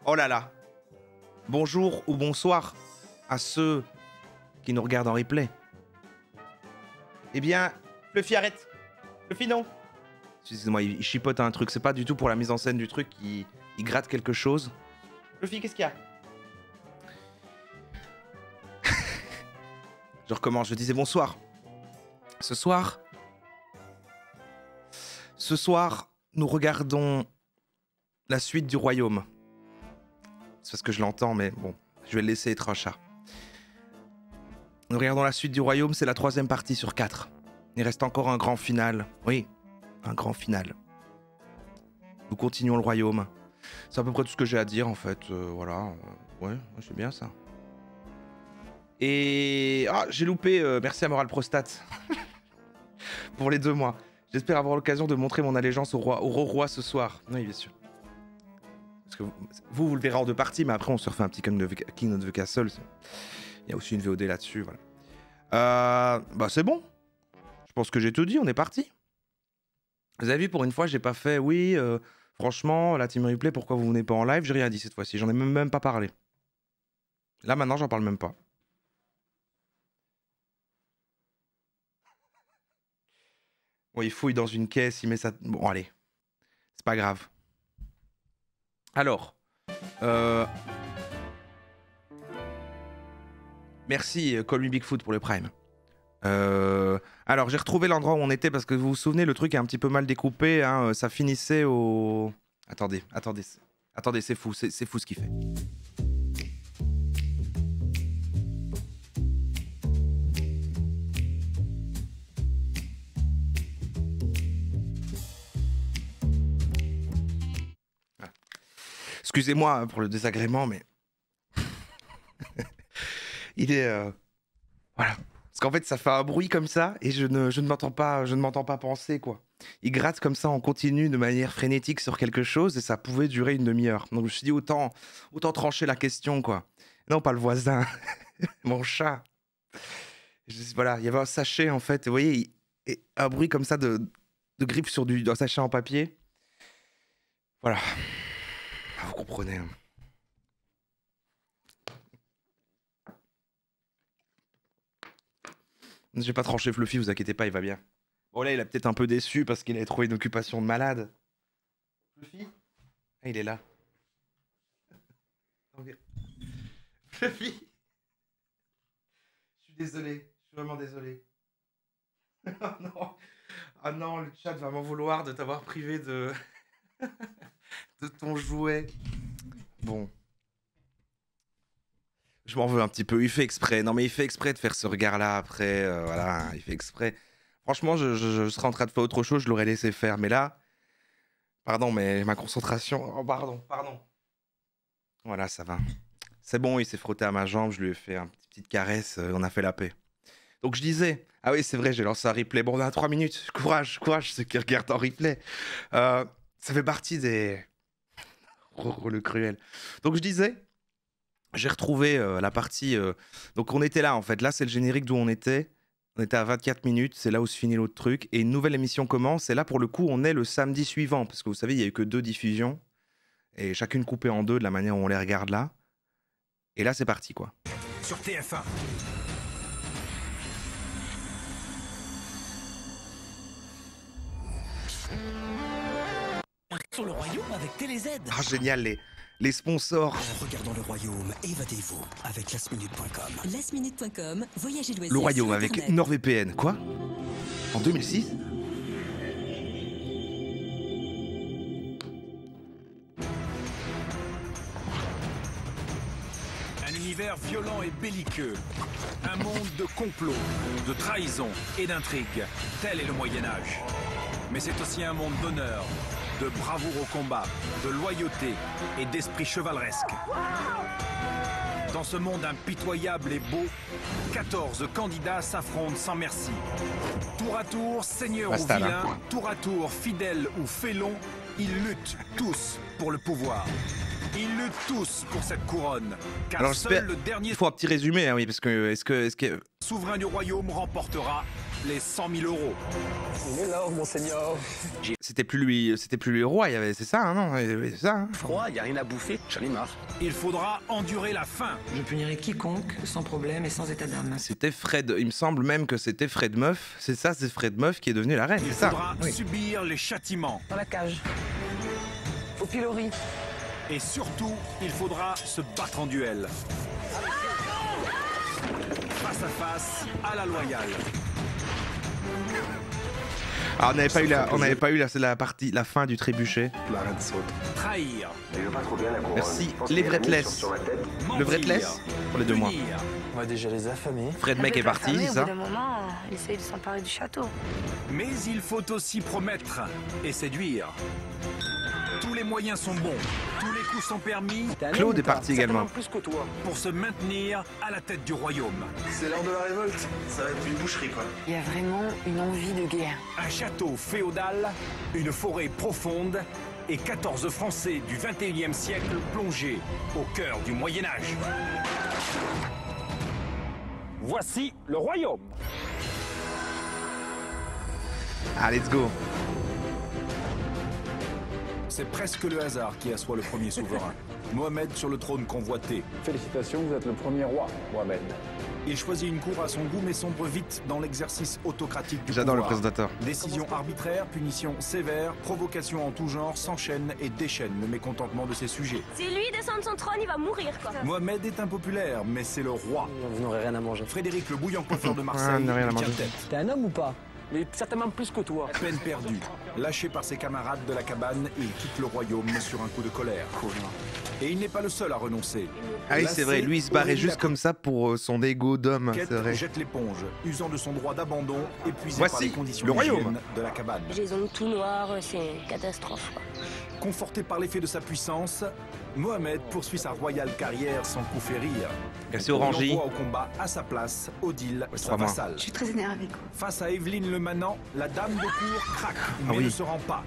Oh là là. Bonjour ou bonsoir à ceux qui nous regardent en replay. Eh bien, Fluffy, arrête. Fluffy, non. Excusez-moi, il chipote un truc. C'est pas du tout pour la mise en scène du truc. Il gratte quelque chose. Fluffy, qu'est-ce qu'il y a? Je recommence. Je disais bonsoir. Ce soir, nous regardons la suite du royaume. C'est parce que je l'entends, mais bon, je vais le laisser être un chat. Nous regardons la suite du royaume, c'est la 3e partie sur 4. Il reste encore un grand final. Oui, un grand final. Nous continuons le royaume. C'est à peu près tout ce que j'ai à dire, en fait. Voilà. Ouais, c'est bien ça. Et... Ah, j'ai loupé. Merci à Moral Prostate. Pour les 2 mois. J'espère avoir l'occasion de montrer mon allégeance au roi ce soir. Oui, bien sûr. Parce que vous le verrez en 2 parties, mais après on se refait un petit King of the Castle. Il y a aussi une VOD là-dessus, voilà. Bah c'est bon. Je pense que j'ai tout dit, on est parti. Vous avez vu, pour une fois, j'ai pas fait, oui, franchement, la team replay, pourquoi vous venez pas en live? J'ai rien dit cette fois-ci, j'en ai même pas parlé. Là maintenant, j'en parle même pas. Bon, il fouille dans une caisse, il met ça... Bon, allez. C'est pas grave. Alors, merci Call Me Bigfoot pour le Prime. Alors, j'ai retrouvé l'endroit où on était parce que vous vous souvenez, le truc est un petit peu mal découpé. Hein, ça finissait au... Attendez, c'est fou ce qu'il fait. Excusez-moi pour le désagrément, mais... Il est... Voilà. Parce qu'en fait, ça fait un bruit comme ça, et je ne m'entends pas penser, quoi. Il gratte comme ça en continu, de manière frénétique sur quelque chose, et ça pouvait durer une demi-heure. Donc je me suis dit, autant trancher la question, quoi. Non, pas le voisin. Mon chat. Voilà, il y avait un sachet, en fait. Vous voyez, un bruit comme ça de griffes sur un sachet en papier. Voilà. Vous comprenez. J'ai pas tranché Fluffy, vous inquiétez pas, il va bien. Bon là, il a peut-être un peu déçu parce qu'il avait trouvé une occupation de malade. Fluffy? Ah, il est là. Fluffy? Je suis désolé, je suis vraiment désolé. Oh non. Ah non, le chat va m'en vouloir de t'avoir privé de... de ton jouet. Bon. Je m'en veux un petit peu, il fait exprès. Non mais il fait exprès de faire ce regard-là après, voilà, il fait exprès. Franchement, je serais en train de faire autre chose, je l'aurais laissé faire. Mais là, pardon, mais ma concentration... Oh, pardon. Voilà, ça va. C'est bon, il s'est frotté à ma jambe, je lui ai fait une petite caresse, on a fait la paix. Donc je disais... Ah oui, c'est vrai, j'ai lancé un replay. Bon, on a 3 minutes. Courage, ceux qui regardent en replay. Ça fait partie des... Oh, le cruel. Donc je disais... J'ai retrouvé la partie... Donc on était là en fait. Là c'est le générique d'où on était. On était à 24 minutes. C'est là où se finit l'autre truc. Et une nouvelle émission commence. Et là pour le coup on est le samedi suivant. Parce que vous savez il n'y a eu que 2 diffusions. Et chacune coupée en 2 de la manière où on les regarde là. Et là c'est parti quoi. Sur TF1. Sur le royaume avec TéléZ. Ah génial les sponsors. Regardons le royaume, évadez-vous avec lastminute.com. Lastminute.com, voyagez loisirs. Le royaume avec NordVPN. Quoi? En 2006? Un univers violent et belliqueux. Un monde de complots, de trahison et d'intrigues. Tel est le Moyen-Âge. Mais c'est aussi un monde d'honneur, de bravoure au combat, de loyauté et d'esprit chevaleresque. Dans ce monde impitoyable et beau, 14 candidats s'affrontent sans merci. Tour à tour, seigneur ou vilain, tour à tour, fidèle ou félon, ils luttent tous pour le pouvoir. Ils luttent tous pour cette couronne. Car alors, seul le dernier... Il faut un petit résumé, hein, oui, parce que... Est-ce que... souverain du royaume remportera les 100 000 euros. Mais là, monseigneur. C'était plus lui le roi, c'est ça, hein, non? C'est ça, hein. Froid, y a rien à bouffer, j'en ai marre. Il faudra endurer la faim. Je punirai quiconque, sans problème et sans état d'âme. C'était Fred, il me semble même que c'était Fred Meuf. C'est ça, c'est Fred Meuf qui est devenu la reine, Il c'est ça. faudra subir les châtiments. Dans la cage. Au pilori. Et surtout, il faudra se battre en duel. Face à face, à la loyale. Ah, on n'avait pas eu la fin du trébuchet. La reine saute. Trahir. Merci. L'Evretless. Le Vretless pour les 2 mois. Tenir. On va déjà les affamer. Fred Mec est parti, c'est Au ça? bout d'un moment, il essaye de s'emparer du château. Mais il faut aussi promettre et séduire. Tous les moyens sont bons, tous les coups sont permis Claude est parti également. Plus que toi. pour se maintenir à la tête du royaume. C'est l'heure de la révolte. Ça va être une boucherie, quoi. Il y a vraiment une envie de guerre. Un château féodal, une forêt profonde et 14 Français du 21e siècle plongés au cœur du Moyen-Âge. Voici le royaume. Ah, let's go. C'est presque le hasard qui assoit le premier souverain. Mohamed sur le trône convoité. Félicitations, vous êtes le premier roi, Mohamed. Il choisit une cour à son goût mais sombre vite dans l'exercice autocratique du J'adore le pouvoir. présentateur. Décisions arbitraires, punitions sévères, provocations en tout genre s'enchaînent et déchaînent le mécontentement de ses sujets. Si lui descend de son trône, il va mourir, quoi. Mohamed est impopulaire, mais c'est le roi. Vous n'aurez rien à manger. Frédéric le bouillant coiffeur de Ah, Marseille on n'a rien à lui tient manger. tête. T'es un homme ou pas? Mais certainement plus que toi. Peine perdue. Lâché par ses camarades de la cabane, il quitte le royaume sur un coup de colère. Et il n'est pas le seul à renoncer. Ah oui, c'est vrai, lui il se barrait juste comme ça pour son ego d'homme, Kate c'est vrai. jette l'éponge, usant de son droit d'abandon, épuisé Voici par les conditions le royaume. d'hygiène de la cabane. Les ongles tout noirs, c'est une catastrophe, quoi. Conforté par l'effet de sa puissance, Mohamed poursuit sa royale carrière sans coup férir. Cassé Orangy. Il envoie au combat à sa place Odile, sa 3 mois. vassale. Je suis très énervée, quoi. Face à Evelyne le Manant, la dame de cour craque, mais Ah oui. ne se rend pas.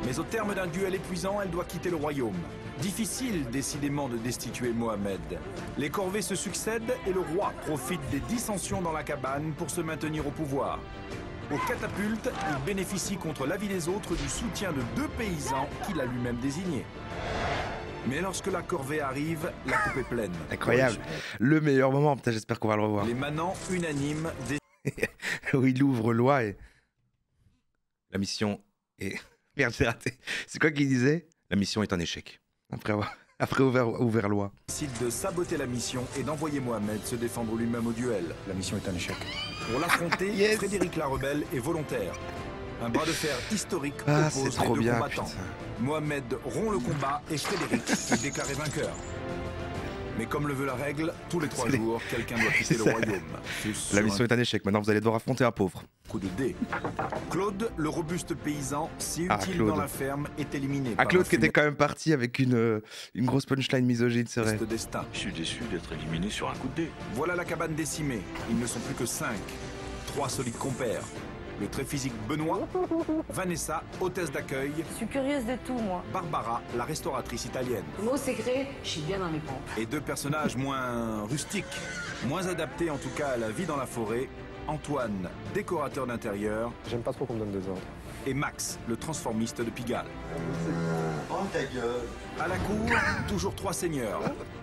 Mais au terme d'un duel épuisant, elle doit quitter le royaume. Difficile, décidément, de destituer Mohamed. Les corvées se succèdent et le roi profite des dissensions dans la cabane pour se maintenir au pouvoir. Au catapulte, il bénéficie contre l'avis des autres du soutien de 2 paysans qu'il a lui-même désignés. Mais lorsque la corvée arrive, la coupe est pleine. Incroyable. Le meilleur moment, putain, j'espère qu'on va le revoir. Les manants unanimes Où il ouvre loi et. La mission est. Merde, j'ai raté. C'est quoi qu'il disait? La mission est un échec. Après ouvert loi. décident de saboter la mission et d'envoyer Mohamed se défendre lui-même au duel. La mission est un échec. Pour l'affronter, Yes. Frédéric la Rebelle est volontaire. Un bras de fer historique Ah, c'est oppose trop les 2 bien, combattants. putain. Mohamed rompt le combat et Frédéric est déclaré vainqueur. Mais comme le veut la règle, tous les 3 C'est les- jours, quelqu'un doit quitter le ça. royaume. Fût-ce La sur mission est un échec. Maintenant, vous allez devoir affronter un pauvre. un coup de dé. Claude, le robuste paysan, si Ah, utile Claude. dans la ferme, est éliminé Ah, par Claude un qui était quand même parti avec une grosse punchline misogyne, c'est vrai. funeste destin. Je suis déçu d'être éliminé sur un coup de dé. Voilà la cabane décimée. Ils ne sont plus que 5. 3 solides compères. Le très physique Benoît, Vanessa, hôtesse d'accueil, Je suis curieuse de tout, moi. Barbara, la restauratrice italienne. Mot secret, je suis bien dans mes pompes. Et 2 personnages moins rustiques, moins adaptés en tout cas à la vie dans la forêt. Antoine, décorateur d'intérieur, J'aime pas trop qu'on me donne des ordres. et Max, le transformiste de Pigalle. Oh ta gueule. À la cour, toujours 3 seigneurs.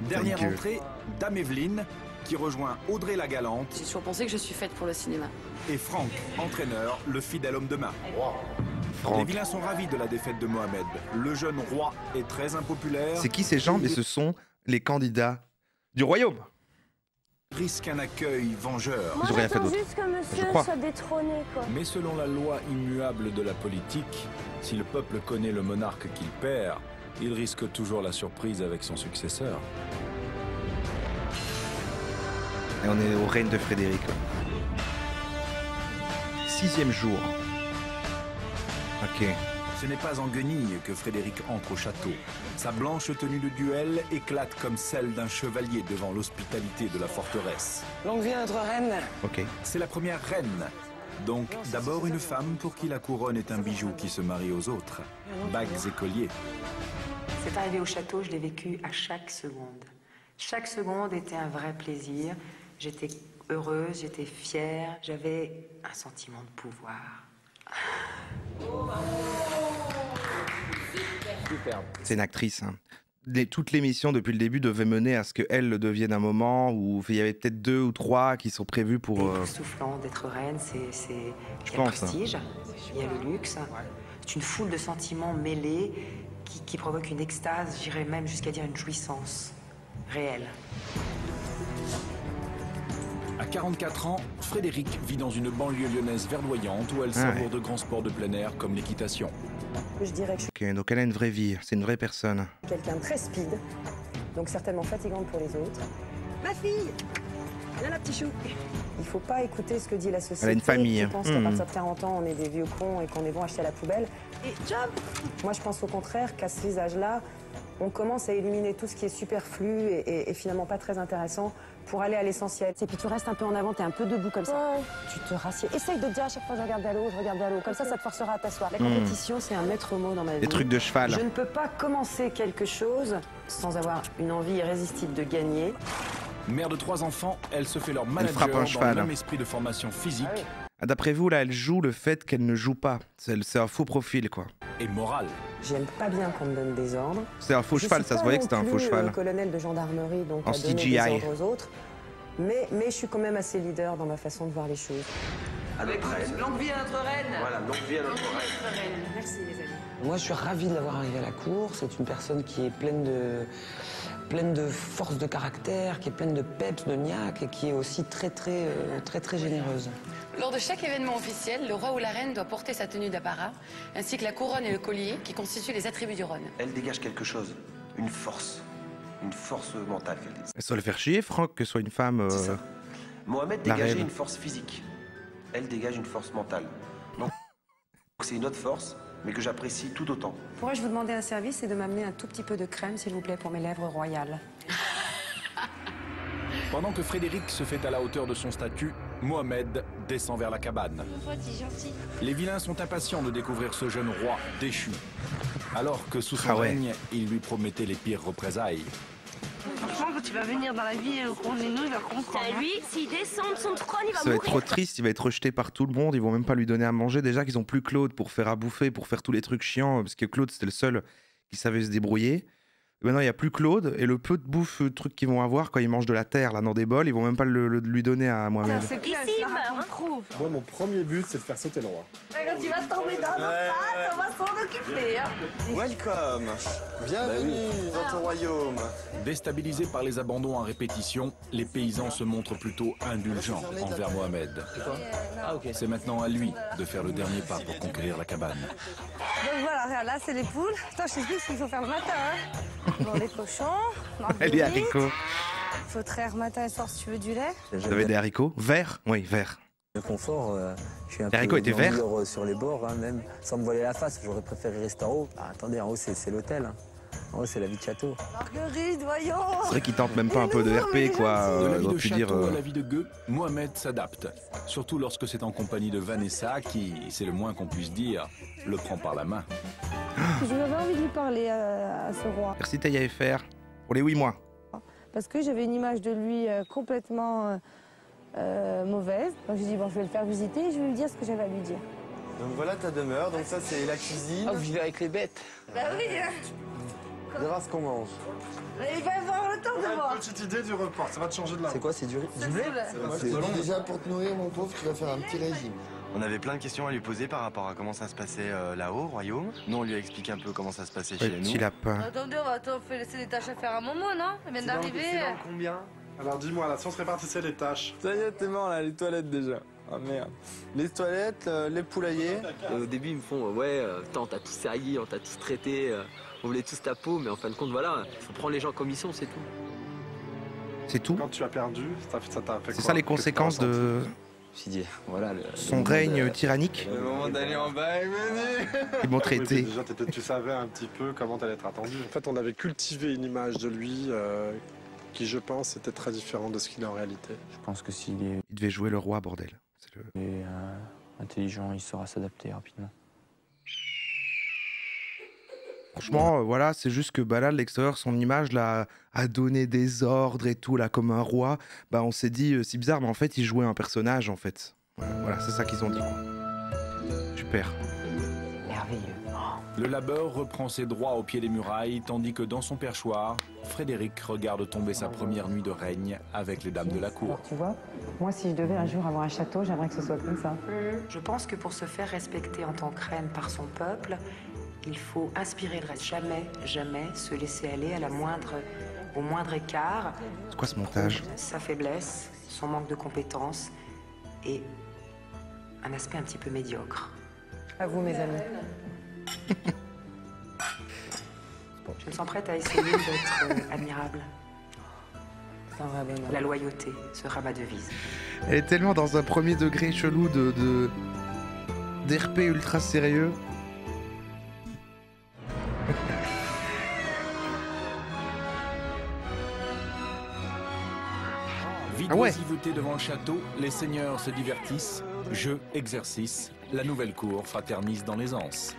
Dernière gueule. entrée, Dame Evelyne, qui rejoint Audrey la Galante, J'ai toujours pensé que je suis faite pour le cinéma. et Franck, entraîneur, le fidèle homme de main. Les Franck. vilains sont ravis de la défaite de Mohamed. Le jeune roi est très impopulaire. C'est qui ces gens? Mais ce sont les candidats du royaume. Risque un accueil vengeur. Moi, Ils ont rien fait j'attends d'autre. juste que Je monsieur crois. soit détrôné, quoi. Mais selon la loi immuable de la politique, si le peuple connaît le monarque qu'il perd, il risque toujours la surprise avec son successeur. Et on est au règne de Frédéric. 6e jour. Ok. Ce n'est pas en guenille que Frédéric entre au château. Sa blanche tenue de duel éclate comme celle d'un chevalier devant l'hospitalité de la forteresse. Longue vie à notre reine. Ok. C'est la première reine. Donc d'abord une femme pour qui la couronne est un bijou qui se marie aux autres. Bagues et colliers. Cette arrivée au château, je l'ai vécue à chaque seconde. Chaque seconde était un vrai plaisir. J'étais heureuse, j'étais fière, j'avais un sentiment de pouvoir. Superbe. C'est une actrice. Hein. Toute l'émission, depuis le début, devait mener à ce qu'elle le devienne un moment où il y avait peut-être 2 ou 3 qui sont prévus pour... Soufflant d'être reine, c'est Je il y a le pense, hein. prestige, il y a le luxe. C'est une foule de sentiments mêlés qui provoquent une extase, j'irais même jusqu'à dire une jouissance réelle. À 44 ans, Frédéric vit dans une banlieue lyonnaise verdoyante où elle savoure de grands sports de plein air comme l'équitation. Je dirais que je suis Ok, donc elle a une vraie vie, c'est une vraie personne. quelqu'un de très speed, donc certainement fatigante pour les autres. Ma fille, viens là, petit chou. Il faut pas écouter ce que dit la société. Elle a une famille. Qui pense qu'à partir de 40 ans, on est des vieux cons et qu'on est bon à acheter à la poubelle. Et job. Moi, je pense au contraire qu'à ces âges-là, on commence à éliminer tout ce qui est superflu et finalement pas très intéressant pour aller à l'essentiel. Et puis tu restes un peu en avant, t'es un peu debout comme ça. Tu te rassieds. Essaye de te dire à chaque fois je regarde vers le haut, je regarde vers le haut. Comme ça te forcera à t'asseoir. La compétition, c'est un maître mot dans ma vie. Des trucs de cheval. Je ne peux pas commencer quelque chose sans avoir une envie irrésistible de gagner. Mère de 3 enfants, elle se fait leur frappe manager un dans cheval. le même esprit de formation physique Ah, d'après vous, là, elle joue le fait qu'elle ne joue pas. C'est un faux profil, quoi. et morale. J'aime pas bien qu'on me donne des ordres. C'est un faux cheval, ça se voyait que c'était un faux cheval. Colonel de gendarmerie, donc En à donner CGI. des ordres aux autres. Mais je suis quand même assez leader dans ma façon de voir les choses. À notre reine. Longue vie à notre reine. Voilà, longue vie à notre reine. Merci les amis. Moi, je suis ravi de l'avoir arrivé à la cour. C'est une personne qui est pleine de force de caractère, qui est pleine de peps, de niaque et qui est aussi très généreuse. Lors de chaque événement officiel, le roi ou la reine doit porter sa tenue d'apparat, ainsi que la couronne et le collier qui constituent les attributs du rône. Elle dégage quelque chose, une force mentale. Ça va le faire chier, Franck, que ce soit une femme. C'est ça. Mohamed la dégageait reine. une force physique. Elle dégage une force mentale. Donc c'est une autre force, mais que j'apprécie tout autant. Pourrais-je vous demander un service et de m'amener un tout petit peu de crème, s'il vous plaît, pour mes lèvres royales? Pendant que Frédéric se fait à la hauteur de son statut, Mohamed descend vers la cabane. Les vilains sont impatients de découvrir ce jeune roi déchu. Alors que sous son règne, il lui promettait les pires représailles. Franchement, quand tu vas venir dans la vie, on est nous, il va comprendre. Lui, s'il descend de son trône, il va Ça va mourir. être trop triste, il va être rejeté par tout le monde, ils vont même pas lui donner à manger. Déjà qu'ils ont plus Claude pour faire à bouffer, pour faire tous les trucs chiants, parce que Claude c'était le seul qui savait se débrouiller. Et maintenant il n'y a plus Claude, et le peu de bouffe, truc qu'ils vont avoir quand ils mangent de la terre là dans des bols, ils vont même pas lui donner à Mohamed. C'est clair, Ici, ça il meurt, raconte trop. Moi, mon premier but, c'est de faire sauter le roi. Quand tu vas tomber dans nos pattes, on va s'en occuper. Hein. Welcome. Bienvenue dans ton royaume. Déstabilisés par les abandons à répétition, les paysans se montrent plutôt indulgents envers Mohamed. C'est maintenant à lui de faire le dernier pas pour conquérir la cabane. Donc voilà, regarde, là c'est les poules. Attends, je t'explique ce qu'il faut faire le matin. Hein. Bon, les cochons, Elle est haricots. il faut traire matin et soir si tu veux du lait. Vous avez des haricots verts? Oui, verts. Le confort, je suis un Les haricots étaient verts? sur les bords, hein, même sans me voiler la face. J'aurais préféré rester en haut. Ah, attendez, en haut, c'est l'hôtel. Hein. En haut, c'est la vie de château. Marguerite, voyons. C'est vrai qu'ils tentent même pas un peu de RP, quoi. De la vie On de aurait pu château dire. à la vie de gueux, Mohamed s'adapte. Surtout lorsque c'est en compagnie de Vanessa qui, c'est le moins qu'on puisse dire, le prend par la main. J'avais envie de lui parler à ce roi. Merci Taïa FR pour les 8 mois. Parce que j'avais une image de lui complètement mauvaise. Donc j'ai dit, bon, je vais le faire visiter et je vais lui dire ce que j'avais à lui dire. Donc voilà ta demeure, donc ça c'est la cuisine. vous vivez avec les bêtes? Bah oui, hein. On verra ce qu'on mange. Il va avoir le temps de voir. Petite idée du repas, ça va te changer de là. C'est quoi, c'est du lait? Déjà pour te nourrir mon pauvre, tu vas faire un petit régime. On avait plein de questions à lui poser par rapport à comment ça se passait là-haut, au royaume. Nous on lui a expliqué un peu comment ça se passait chez Petit nous. lapin. Attendez, on va laisser des tâches à faire à Momo, non? Elle vient d'arriver. Combien? Alors dis-moi, là, si on se répartissait les tâches. Ça y est, t'es mort là, les toilettes déjà. Ah merde. Les toilettes, les poulaillers. Au début, ils me font tant on t'a tous servi, on t'a tous traité, on voulait tous ta peau, mais en fin de compte, voilà, faut prendre les gens comme ils sont, c'est tout. C'est tout? Quand tu as perdu, ça t'a fait C'est ça les conséquences de Je me suis dit, voilà. son règne tyrannique? Le moment d'aller en bas est venu. Ils m'ont traité. Déjà, tu savais un petit peu comment t'allais être attendu. En fait, on avait cultivé une image de lui qui, je pense, était très différente de ce qu'il est en réalité. Je pense que s'il est Il devait jouer le roi, bordel. C'est le... intelligent, il saura s'adapter rapidement. Franchement, voilà, c'est juste que bah, là, de l'extérieur, son image là, a donné des ordres et tout, là, comme un roi. Bah, on s'est dit, c'est bizarre, mais en fait, il jouait un personnage, en fait. Voilà, c'est ça qu'ils ont dit, quoi. Super. Merveilleux. Le labeur reprend ses droits au pied des murailles, tandis que dans son perchoir, Frédéric regarde tomber sa première nuit de règne avec les dames de la cour. Alors, tu vois, moi, si je devais un jour avoir un château, j'aimerais que ce soit comme ça. Je pense que pour se faire respecter en tant que reine par son peuple, il faut inspirer le reste. Jamais, jamais se laisser aller au moindre écart. C'est quoi ce montage? Sa faiblesse, son manque de compétences et un aspect un petit peu médiocre. À vous, mes amis. Je me sens prête à essayer d'être admirable. C'est un vrai bonheur. La loyauté sera ma devise. Elle est tellement dans un premier degré chelou d'RP ultra sérieux. Vide oisiveté devant le château, les seigneurs se divertissent, jeux, exercices, la nouvelle cour fraternise dans l'aisance.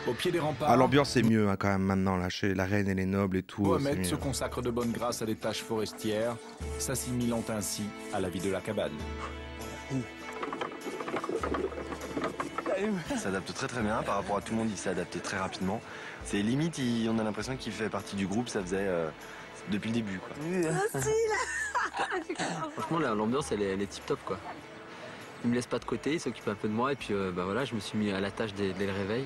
Au pied des remparts, Ah, l'ambiance est mieux hein, quand même maintenant, là, chez la reine et les nobles et tout. Mohamed se consacre de bonne grâce à des tâches forestières, s'assimilant ainsi à la vie de la cabane. Il s'adapte très très bien par rapport à tout le monde, il s'est adapté très rapidement. C'est limite, on a l'impression qu'il fait partie du groupe, ça faisait depuis le début, quoi. Franchement, l'ambiance, elle est tip top, quoi. Il me laisse pas de côté, il s'occupe un peu de moi et puis bah voilà, je me suis mis à la tâche dès le réveil.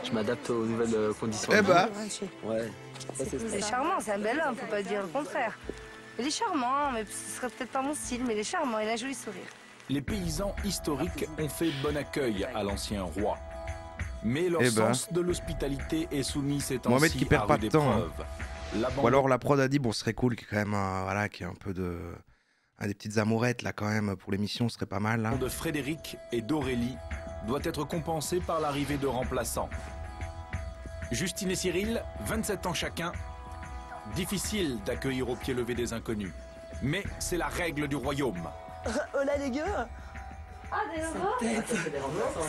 Je m'adapte aux nouvelles conditions. Eh bah. Ouais. Il est charmant, c'est un bel homme, faut pas dire le contraire. Il est charmant, mais ce serait peut-être pas mon style, mais il est charmant, il a un joli sourire. Les paysans historiques ont fait bon accueil à l'ancien roi. Mais leur Eh ben. sens de l'hospitalité est soumis ces temps-ci Mohamed qui perd à pas rude de temps, hein. épreuve. Ou alors la prod a dit, bon, ce serait cool, qu'il y ait quand même voilà, qu'il y ait un peu de... des petites amourettes, là, quand même, pour l'émission, ce serait pas mal, là. De Frédéric et d'Aurélie doit être compensé par l'arrivée de remplaçants. Justine et Cyril, 27 ans chacun. Difficile d'accueillir au pied levé des inconnus. Mais c'est la règle du royaume. Oh là les gueux. Ah, des enfants.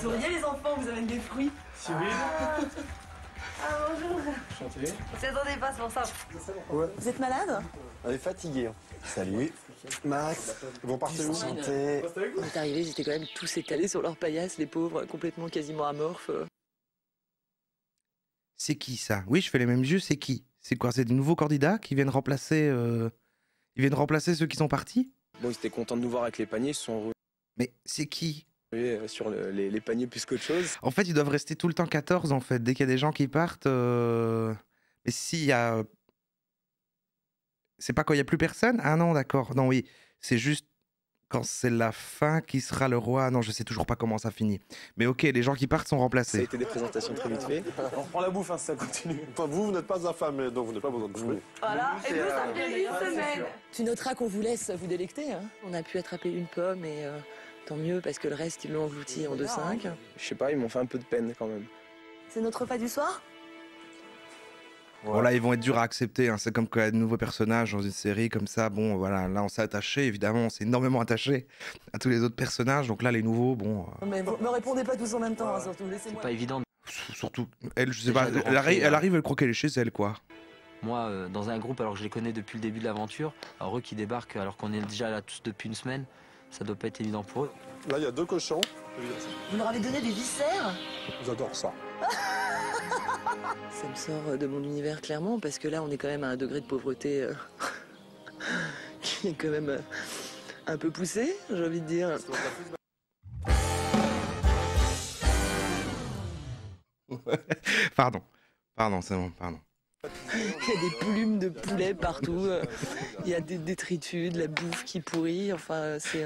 Souriez les enfants, vous amènent des fruits. Cyril. Ah, bonjour. Enchanté. Vous attendez pas, c'est pour ça. Ouais. Vous êtes malade? On est fatigué. Salut. Max. Vous partez où? Santé. On est arrivés, ils étaient quand même tous étalés sur leur paillasse, les pauvres, complètement quasiment amorphes. C'est qui, ça? Oui, je fais les mêmes yeux, c'est qui? C'est quoi? C'est des nouveaux candidats qui viennent remplacer... Ils viennent remplacer ceux qui sont partis? Bon, ils étaient contents de nous voir avec les paniers, ils se sont Mais c'est qui? sur les paniers plus qu'autre chose. En fait, ils doivent rester tout le temps 14, en fait. Dès qu'il y a des gens qui partent... Mais s'il y a... C'est pas quand il y a plus personne? Ah non, d'accord. Non, oui. C'est juste quand c'est la fin qui sera le roi. Non, je sais toujours pas comment ça finit. Mais ok, les gens qui partent sont Ça a remplacés. été des présentations très vite fait. On reprend la bouffe, hein, si ça continue. Enfin, vous n'êtes pas affamé, donc vous n'avez pas besoin de jouer. Voilà, et nous, ça fait une semaine. Tu noteras qu'on vous laisse vous délecter. Hein. On a pu attraper une pomme et tant mieux parce que le reste, ils l'ont englouti en 2-5. Je sais pas, ils m'ont fait un peu de peine quand même. C'est notre repas du soir? Bon, là, ils vont être durs à accepter. Hein. C'est comme quand il y a de nouveaux personnages dans une série comme ça. Bon, voilà, là, on s'est attaché. Évidemment, on s'est énormément attaché à tous les autres personnages. Donc là, les nouveaux, bon... Mais vous me répondez pas tous en même temps, hein, surtout. Laissez-moi. C'est pas évident. Surtout, elle, je sais Déjà pas, de elle arrive, rentrer, elle arrive, elle croit qu'elle est chez elle, quoi. Moi, dans un groupe, alors que je les connais depuis le début de l'aventure, alors eux qui débarquent alors qu'on est déjà là tous depuis une semaine, ça doit pas être évident pour eux. Là, il y a 2 cochons. Vous leur avez donné des viscères? J'adore ça. Ça me sort de mon univers clairement parce que là on est quand même à un degré de pauvreté qui est quand même un peu poussé, j'ai envie de dire. Pardon, c'est bon, pardon. Il y a des plumes de poulet partout, il y a des détritus, de la bouffe qui pourrit, enfin c'est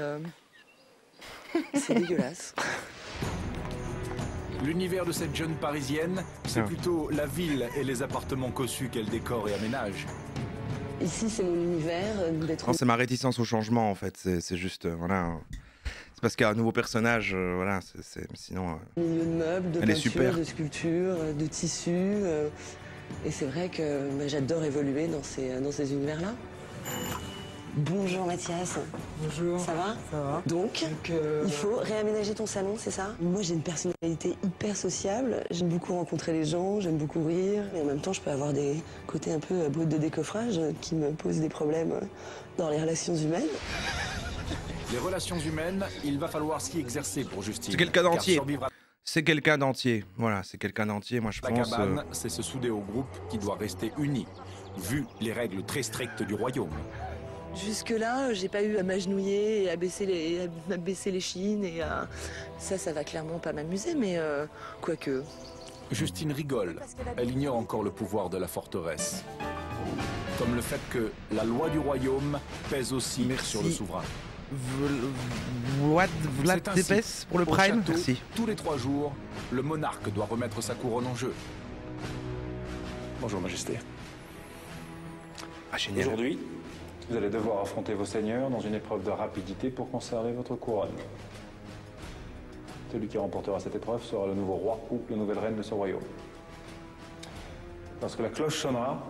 dégueulasse. L'univers de cette jeune parisienne, c'est plutôt la ville et les appartements cossus qu'elle décore et aménage. Ici c'est mon univers d'être... Non, c'est ma réticence au changement, en fait. C'est juste, voilà... C'est parce qu'il y a un nouveau personnage, voilà, sinon... Milieu de meubles, de elle est peinture, super. de sculpture, de tissus. Et c'est vrai que j'adore évoluer dans ces univers-là. Bonjour Mathias. Bonjour. Ça va? Ça va. Donc il faut réaménager ton salon, c'est ça? Moi j'ai une personnalité hyper sociable, j'aime beaucoup rencontrer les gens, j'aime beaucoup rire, mais en même temps je peux avoir des côtés un peu brut de décoffrage qui me posent des problèmes dans les relations humaines. Les relations humaines, il va falloir s'y exercer pour Justine. C'est quelqu'un d'entier. C'est quelqu'un d'entier. Voilà, c'est quelqu'un d'entier, moi je La pense. cabane, c'est se souder au groupe qui doit rester uni, vu les règles très strictes du royaume. Jusque-là, j'ai pas eu à m'agenouiller et à baisser les chines et à... Ça va clairement pas m'amuser, mais quoique... Justine rigole. Elle ignore encore le pouvoir de la forteresse. Comme le fait que la loi du royaume pèse aussi sur le souverain. Vlad Tepes pour le Prime. Château, Merci. tous les 3 jours, le monarque doit remettre sa couronne en jeu. Bonjour Majesté. Ah, génial. Aujourd'hui, vous allez devoir affronter vos seigneurs dans une épreuve de rapidité pour conserver votre couronne. Celui qui remportera cette épreuve sera le nouveau roi ou la nouvelle reine de ce royaume. Lorsque la cloche sonnera,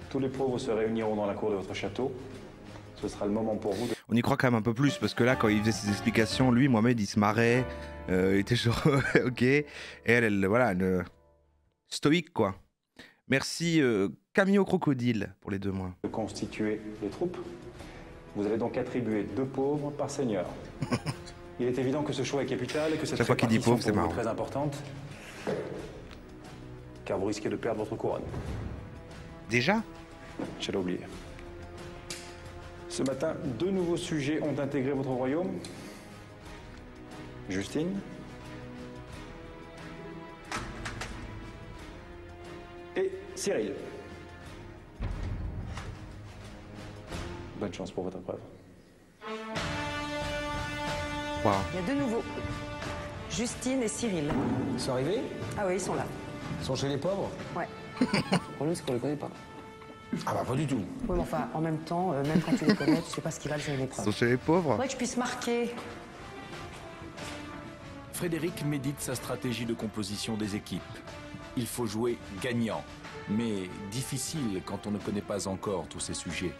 tous les pauvres se réuniront dans la cour de votre château. Ce sera le moment pour vous de... On y croit quand même un peu plus parce que là, quand il faisait ses explications, lui, Mohamed, il se marrait, il était genre ok. Et elle, voilà, stoïque quoi. Merci Camille au crocodile pour les 2 mois. De constituer les troupes. Vous allez donc attribuer 2 pauvres par seigneur. Il est évident que ce choix est capital et que cette Chaque fois qu'il dit répartition pauvre, c'est pour vous est marrant. très importante, car vous risquez de perdre votre couronne. Déjà? J'allais oublier. Ce matin, 2 nouveaux sujets ont intégré votre royaume. Justine et Cyril. Bonne chance pour votre épreuve. Wow. Il y a 2 nouveaux. Justine et Cyril. Ils sont arrivés? Ah oui, ils sont là. Ils sont chez les pauvres? Ouais. Le problème, c'est qu'on les connaît pas. Ah bah pas du tout. Oui, mais enfin, en même temps, même quand tu les connais, tu sais pas ce qu'ils valent sur une Ils épreuve. sont chez les pauvres. Faudrait que je puisse marquer. Frédéric médite sa stratégie de composition des équipes. Il faut jouer gagnant, mais difficile quand on ne connaît pas encore tous ces sujets.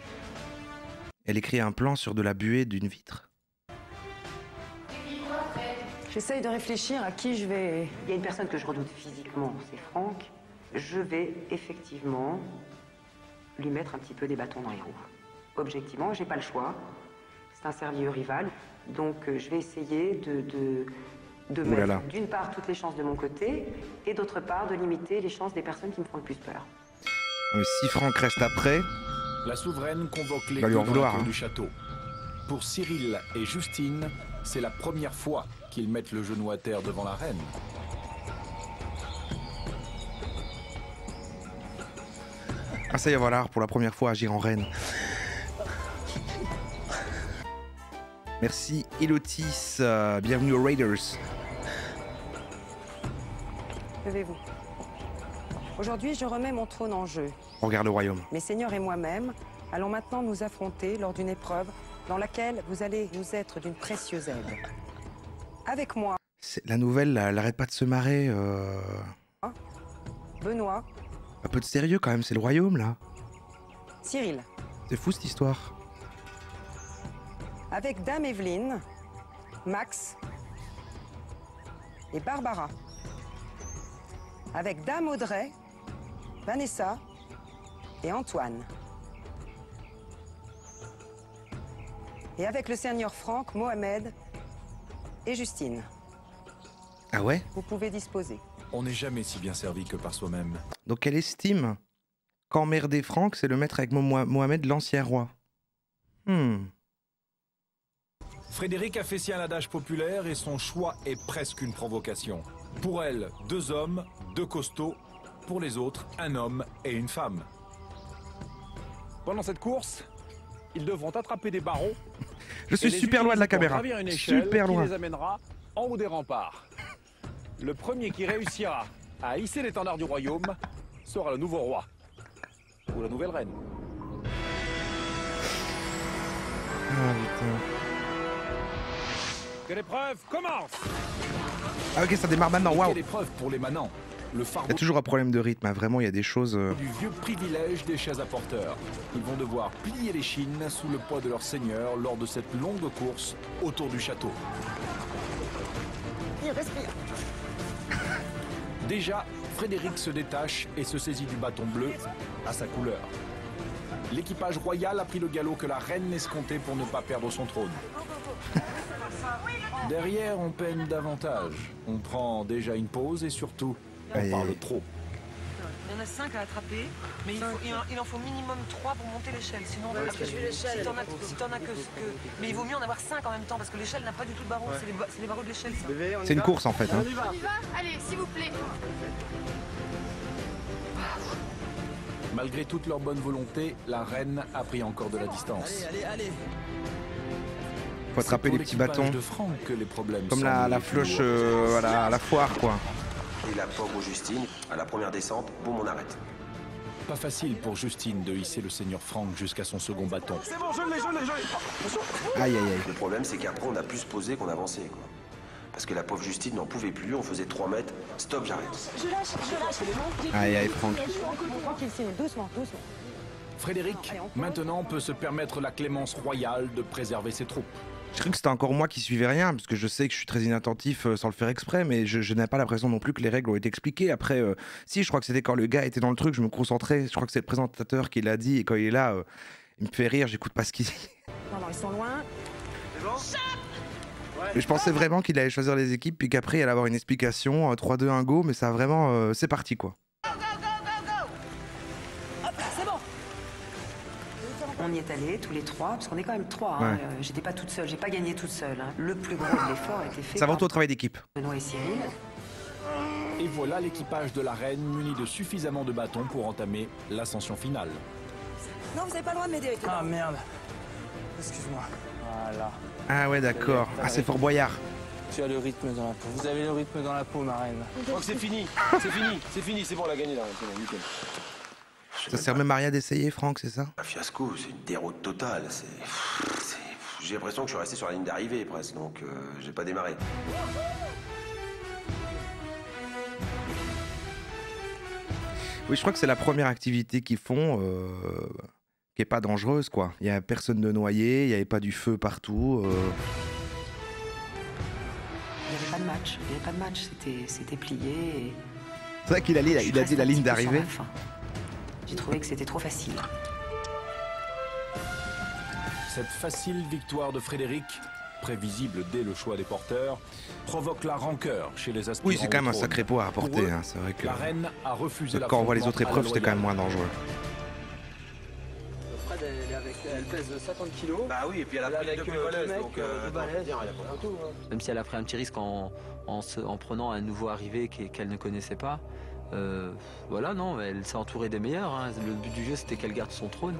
Elle écrit un plan sur de la buée d'une vitre. J'essaye de réfléchir à qui je vais... Il y a une personne que je redoute physiquement, c'est Franck. Je vais effectivement lui mettre un petit peu des bâtons dans les roues. Objectivement, j'ai pas le choix. C'est un sérieux rival. Donc je vais essayer de mettre d'une part toutes les chances de mon côté et d'autre part de limiter les chances des personnes qui me font le plus peur. Mais si Franck reste après, La souveraine convoque les va lui en deux dans la vouloir, cour hein. du château. Pour Cyril et Justine, c'est la première fois qu'ils mettent le genou à terre devant la reine. ah ça y est, voilà, pour la première fois agir en reine. Merci Elotis, bienvenue aux Raiders. Levez-vous. Aujourd'hui, je remets mon trône en jeu. On regarde le royaume. Mes seigneurs et moi-même allons maintenant nous affronter lors d'une épreuve dans laquelle vous allez nous être d'une précieuse aide. Avec moi, La nouvelle, là, elle arrête pas de se marrer. Benoît, Un peu de sérieux quand même, c'est le royaume là. Cyril, C'est fou cette histoire. avec Dame Evelyne, Max et Barbara. Avec Dame Audrey, Vanessa et Antoine. Et avec le seigneur Franck, Mohamed et Justine. Ah ouais? Vous pouvez disposer. On n'est jamais si bien servi que par soi-même. Donc elle estime qu'emmerder Franck, c'est le mettre avec Mohamed, l'ancien roi. Frédéric a fait sien l'adage populaire et son choix est presque une provocation. Pour elle, 2 hommes, 2 costauds. Pour les autres, un homme et une femme. Pendant cette course, ils devront attraper des barreaux. Je suis super loin de la caméra. Super loin. Qui les amènera en haut des remparts. Le premier qui réussira à hisser l'étendard du royaume sera le nouveau roi. Ou la nouvelle reine. Ah putain. Que l'épreuve commence! Ah ok, ça démarre maintenant, waouh! L'épreuve pour les manants. Le Il y fardeau a toujours un problème de rythme, hein. Vraiment, il y a des choses... du vieux privilège des chaises à porteurs. Ils vont devoir plier les chines sous le poids de leur seigneur lors de cette longue course autour du château. Il respire. Déjà, Frédéric se détache et se saisit du bâton bleu à sa couleur. L'équipage royal a pris le galop que la reine escomptait pour ne pas perdre son trône. Derrière, on peine davantage. On prend déjà une pause et surtout, on parle trop. Il y en a 5 à attraper, mais il en faut minimum 3 pour monter l'échelle. Sinon, Ouais, parce que l'échelle, si t'en as que... Mais il vaut mieux en avoir 5 en même temps, parce que l'échelle n'a pas du tout de barreaux. C'est les barreaux de l'échelle, ça. C'est une course en fait. Hein. On y va. Allez, s'il vous plaît. Malgré toute leur bonne volonté, la reine a pris encore de la distance. Allez. Faut attraper les petits bâtons. De Franck que les problèmes comme la floche à la foire, quoi. Et la pauvre Justine, à la première descente, boum, on arrête. Pas facile pour Justine de hisser le seigneur Franck jusqu'à son second bâton. C'est bon, je l'ai. Aïe. Le problème, c'est qu'après, on a plus posé qu'on avançait, quoi. Parce que la pauvre Justine n'en pouvait plus, on faisait 3 mètres. Stop, j'arrête. Je lâche. Aïe, Franck. Tranquille, c'est doucement. Frédéric, maintenant, peut se permettre la clémence royale de préserver ses troupes. Je cru que c'était encore moi qui suivais rien, parce que je sais que je suis très inattentif sans le faire exprès, mais je n'ai pas l'impression non plus que les règles ont été expliquées. Après, si, je crois que c'était quand le gars était dans le truc, je me concentrais. Je crois que c'est le présentateur qui l'a dit, et quand il est là, il me fait rire, j'écoute pas ce qu'il dit. Non, ils sont loin. C'est bon? Mais je pensais vraiment qu'il allait choisir les équipes, puis qu'après il allait avoir une explication, 3, 2, 1, go, mais ça a vraiment... c'est parti, quoi. Hop, c'est bon. On y est allés tous les 3, parce qu'on est quand même 3. Hein. Ouais. J'étais pas toute seule, j'ai pas gagné toute seule. Hein. Le plus gros de l'effort a été fait C'est avant par tout au travail d'équipe. Benoît et Cyril. Et voilà l'équipage de la reine muni de suffisamment de bâtons pour entamer l'ascension finale. Non, vous n'avez pas le droit de m'aider avec le Ah merde. Excuse-moi. Voilà. Ah ouais, d'accord. Ah, c'est Fort Boyard. Tu as le rythme dans la peau. Vous avez le rythme dans la peau, ma reine. Je crois que c'est fini. C'est bon, on a gagné là. C'est bon, nickel. Ça sert même à rien d'essayer, Franck, c'est ça? Un fiasco, c'est une déroute totale. J'ai l'impression que je suis resté sur la ligne d'arrivée presque, donc j'ai pas démarré. Oui, je crois que c'est la première activité qu'ils font qui est pas dangereuse, quoi. Il y a personne de noyé, il y avait pas du feu partout. Il n'y avait pas de match. C'était plié. Et... C'est vrai qu'il a dit la ligne d'arrivée. J'ai trouvé que c'était trop facile. Cette facile victoire de Frédéric, prévisible dès le choix des porteurs, provoque la rancœur chez les aspirants. Oui, c'est quand même un au trône. sacré poids à Pour apporter. eux, Hein. C'est vrai que la reine a refusé quand on voit les l'affrontement autres à la épreuves, c'était quand même loyale. moins dangereux. Fred, elle pèse 50 kilos. Bah oui, et puis elle a pris deux plus balèzes, donc deux balèzes, il y a pas photo. Même si elle a pris un petit risque en prenant un nouveau arrivé qu'elle ne connaissait pas, voilà, non, elle s'est entourée des meilleurs. Hein. Le but du jeu, c'était qu'elle garde son trône.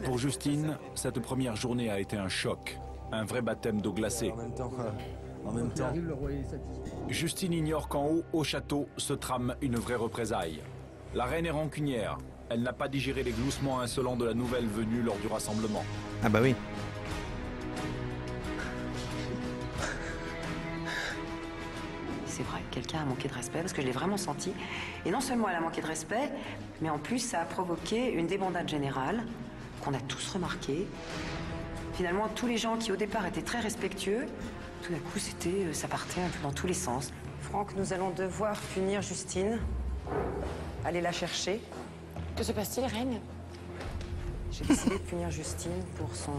Pour Justine, cette première journée a été un choc, un vrai baptême d'eau glacée. En même temps. Justine ignore qu'en haut, au château, se trame une vraie représaille. La reine est rancunière. Elle n'a pas digéré les gloussements insolents de la nouvelle venue lors du rassemblement. Ah bah oui. C'est vrai, quelqu'un a manqué de respect, parce que je l'ai vraiment senti. Et non seulement elle a manqué de respect, mais en plus ça a provoqué une débandade générale, qu'on a tous remarqué. Finalement, tous les gens qui au départ étaient très respectueux, tout d'un coup ça partait un peu dans tous les sens. Franck, nous allons devoir punir Justine. Aller la chercher. Que se passe-t-il, reine? J'ai décidé de punir Justine pour son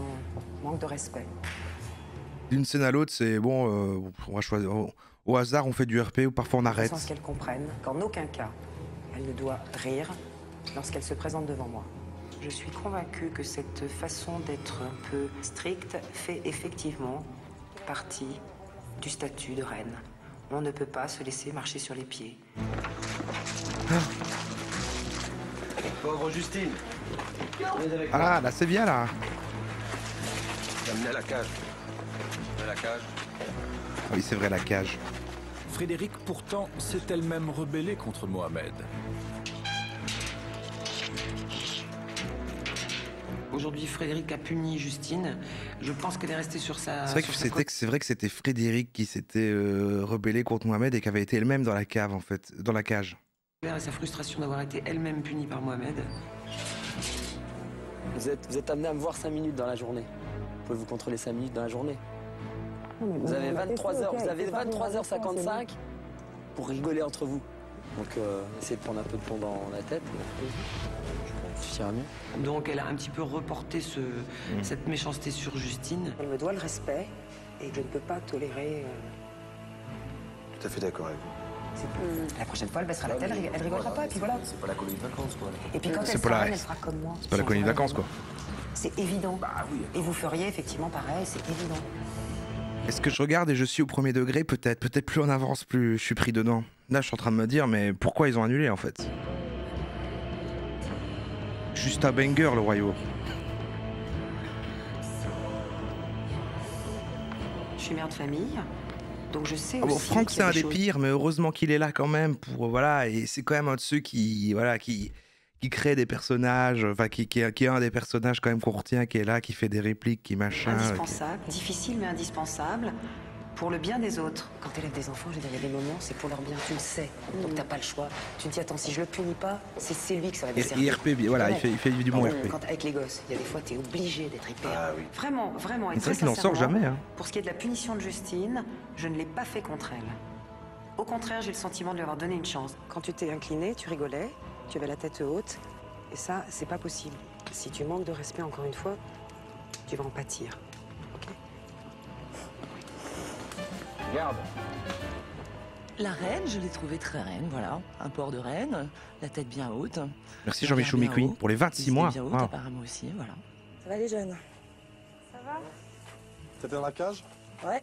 manque de respect. D'une scène à l'autre, c'est bon, on va choisir. Au hasard, on fait du RP ou parfois on arrête. Sans qu'elle comprenne qu'en aucun cas, elle ne doit rire lorsqu'elle se présente devant moi. Je suis convaincue que cette façon d'être un peu stricte fait effectivement partie du statut de reine. On ne peut pas se laisser marcher sur les pieds. Pauvre Justine. Ah là, c'est bien là. J'ai amené à la cage. À la cage. Ah oui, c'est vrai, la cage. Frédéric, pourtant, s'est elle-même rebellée contre Mohamed. aujourd'hui Frédéric a puni Justine. Je pense qu'elle est restée sur sa... C'est vrai que c'était Frédéric qui s'était rebellé contre Mohamed et qui avait été elle-même dans la cave, en fait, dans la cage. Et sa frustration d'avoir été elle-même punie par Mohamed. Vous êtes amené à me voir 5 minutes dans la journée. Vous pouvez vous contrôler 5 minutes dans la journée. Vous avez 23h55 pour rigoler entre vous. Donc essayez de prendre un peu de plomb dans la tête. Ça ira mieux. Donc elle a un petit peu reporté cette méchanceté sur Justine. Elle me doit le respect et je ne peux pas tolérer... Tout à fait d'accord avec vous. La prochaine fois, elle baissera la tête, elle rigolera pas, et puis voilà. C'est pas la colonie de vacances, quoi. Et puis quand elle sera reine, elle fera comme moi. C'est pas la colonie de vacances, quoi. C'est évident. Bah oui. Et vous feriez effectivement pareil, c'est évident. Est-ce que je regarde et je suis au premier degré? Peut-être plus on avance, plus je suis pris dedans. Là, je suis en train de me dire, mais pourquoi ils ont annulé, en fait? Juste un banger, le royaume. Je suis mère de famille. Donc je sais aussi. Franck, c'est un des choses... pires, mais heureusement qu'il est là quand même pour voilà. Et c'est quand même un de ceux qui crée des personnages, enfin qui est un des personnages quand même qu'on retient, qui est là, qui fait des répliques, qui machin. Indispensable, difficile mais indispensable pour le bien des autres. Quand t'élèves des enfants, il y a des moments, c'est pour leur bien, tu le sais. Donc t'as pas le choix. Tu te dis attends, si je le punis pas, c'est lui que ça va desservir. Et RP, voilà, il fait du bon RP. Avec les gosses, il y a des fois t'es obligé d'être hyper. Ah, oui. Vraiment. C'est vrai qu'il n'en sort jamais. Hein. Pour ce qui est de la punition de Justine, je ne l'ai pas fait contre elle. Au contraire, j'ai le sentiment de lui avoir donné une chance. Quand tu t'es incliné, tu rigolais, tu avais la tête haute, et ça, c'est pas possible. Si tu manques de respect encore une fois, tu vas en pâtir. Ok ? Garde. La reine, je l'ai trouvée très reine, voilà. Un port de reine, la tête bien haute. Merci Jean-Michel Micouy pour les 26 mois. Bien haute, apparemment aussi, voilà. Ça va les jeunes? Ça va? T'étais dans la cage? Ouais.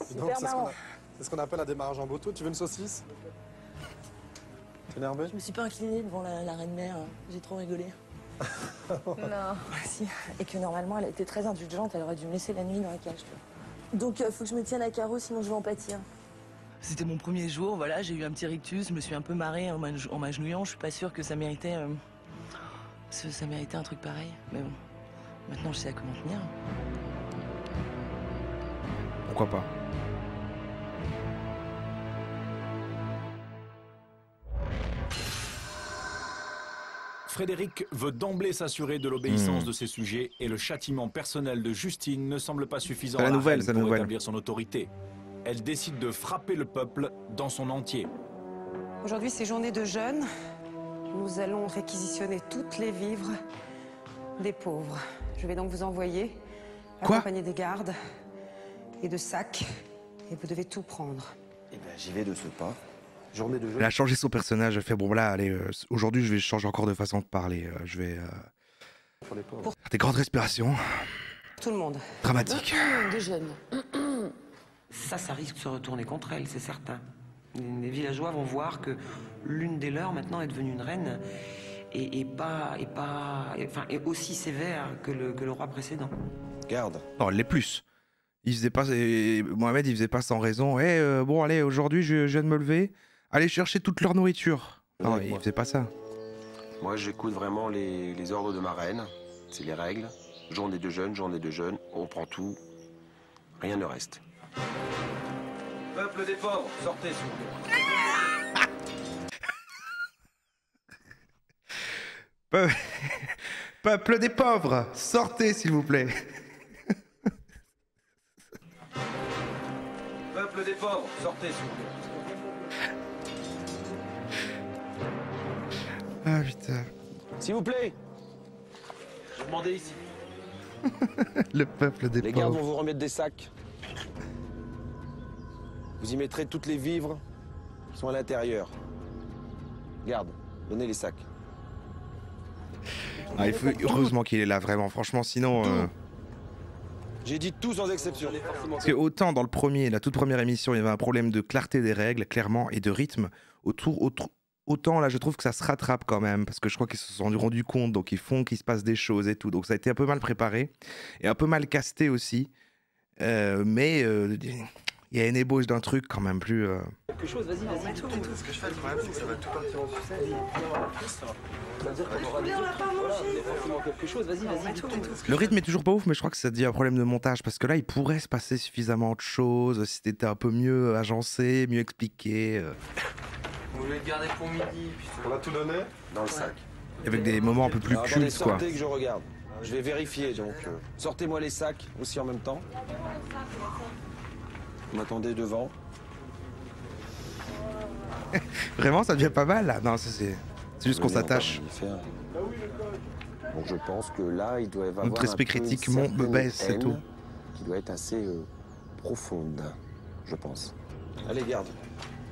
Super marrant. C'est ce qu'on appelle un démarrage en moto. Tu veux une saucisse? T'es énervé? Je me suis pas inclinée devant la reine-mère. J'ai trop rigolé. Non. Si. Et que normalement, elle était très indulgente. Elle aurait dû me laisser la nuit dans la cage. Tu vois. Donc, faut que je me tienne à carreau, sinon je vais en pâtir. C'était mon premier jour, voilà, j'ai eu un petit rictus, je me suis un peu marrée en m'agenouillant. Je suis pas sûre que ça méritait un truc pareil. Mais bon, maintenant je sais à comment tenir. Pourquoi pas? Frédéric veut d'emblée s'assurer de l'obéissance de ses sujets et le châtiment personnel de Justine ne semble pas suffisant à la reine pour établir son autorité. Elle décide de frapper le peuple dans son entier. Aujourd'hui, c'est journée de jeûne. Nous allons réquisitionner toutes les vivres des pauvres. Je vais donc vous envoyer, accompagner des gardes et de sacs, et vous devez tout prendre. Eh ben, j'y vais de ce pas. Journée de jeûne. Elle a changé son personnage. Elle fait bon, là, allez, aujourd'hui, je vais changer encore de façon de parler. Je vais faire des grandes respirations. Tout le monde. Dramatique. Des jeunes. Ça risque de se retourner contre elle, c'est certain. Les villageois vont voir que l'une des leurs, maintenant, est devenue une reine et aussi sévère que le roi précédent. Garde. Non, elle l'est plus. Mohamed, il faisait pas sans raison. Bon, allez, aujourd'hui, je viens de me lever. Allez chercher toute leur nourriture. Non, il faisait pas ça. Moi, j'écoute vraiment les ordres de ma reine. C'est les règles. Journée de jeûne, on prend tout. Rien ne reste. Peuple des pauvres, sortez, s'il vous plaît. Peuple des pauvres, sortez, s'il vous plaît. Peuple des pauvres, sortez, s'il vous plaît. Ah putain. S'il vous plaît. Je demandais ici. Le peuple des pauvres. Les gardes vont vous remettre des sacs. Vous y mettrez toutes les vivres qui sont à l'intérieur. Garde, donnez les sacs. Heureusement qu'il est là, vraiment. Franchement, sinon... J'ai dit tout sans exception. Parce que autant dans la toute première émission, il y avait un problème de clarté des règles, clairement, et de rythme. Autant là, je trouve que ça se rattrape quand même, parce que je crois qu'ils se sont rendus compte, donc ils font qu'il se passe des choses et tout. Donc ça a été un peu mal préparé, et un peu mal casté aussi. Mais il y a une ébauche d'un truc quand même plus... Quelque chose, vas-y. Tout. Ce que je fais, le problème, c'est que ça va tout partir en sucette. Ça veut dire qu'on aura des... on l'a pas mangé. dans quelque chose. Vas-y, vas-y. Le rythme est toujours pas ouf, mais je crois que ça dit un problème de montage parce que là, il pourrait se passer suffisamment de choses si c'était un peu mieux agencé, mieux expliqué. Vous voulez le garder pour midi. On a tout donné Dans le sac. Avec des moments un peu plus Attendez, cultes, quoi. sortez que je regarde. Je vais vérifier, donc sortez-moi les sacs aussi en même temps. Vous m'attendez devant. Vraiment, ça devient pas mal là. Non, c'est juste qu'on s'attache. Donc je pense que là, il doit y avoir Notre respect critique me baisse, c'est tout. Qui doit être assez profonde, je pense. Allez, garde.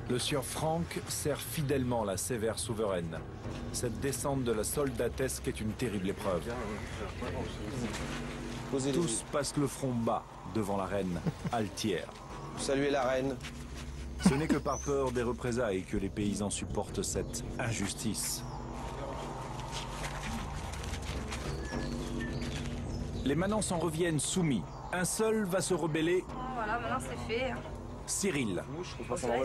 Le sieur Frank sert fidèlement la sévère souveraine. Cette descente de la soldatesque est une terrible épreuve. Tous passent le front bas devant la reine, altière. Saluez la reine. Ce n'est que par peur des représailles que les paysans supportent cette injustice. Les manants s'en reviennent soumis. Un seul va se rebeller. Voilà, maintenant c'est fait. Cyril.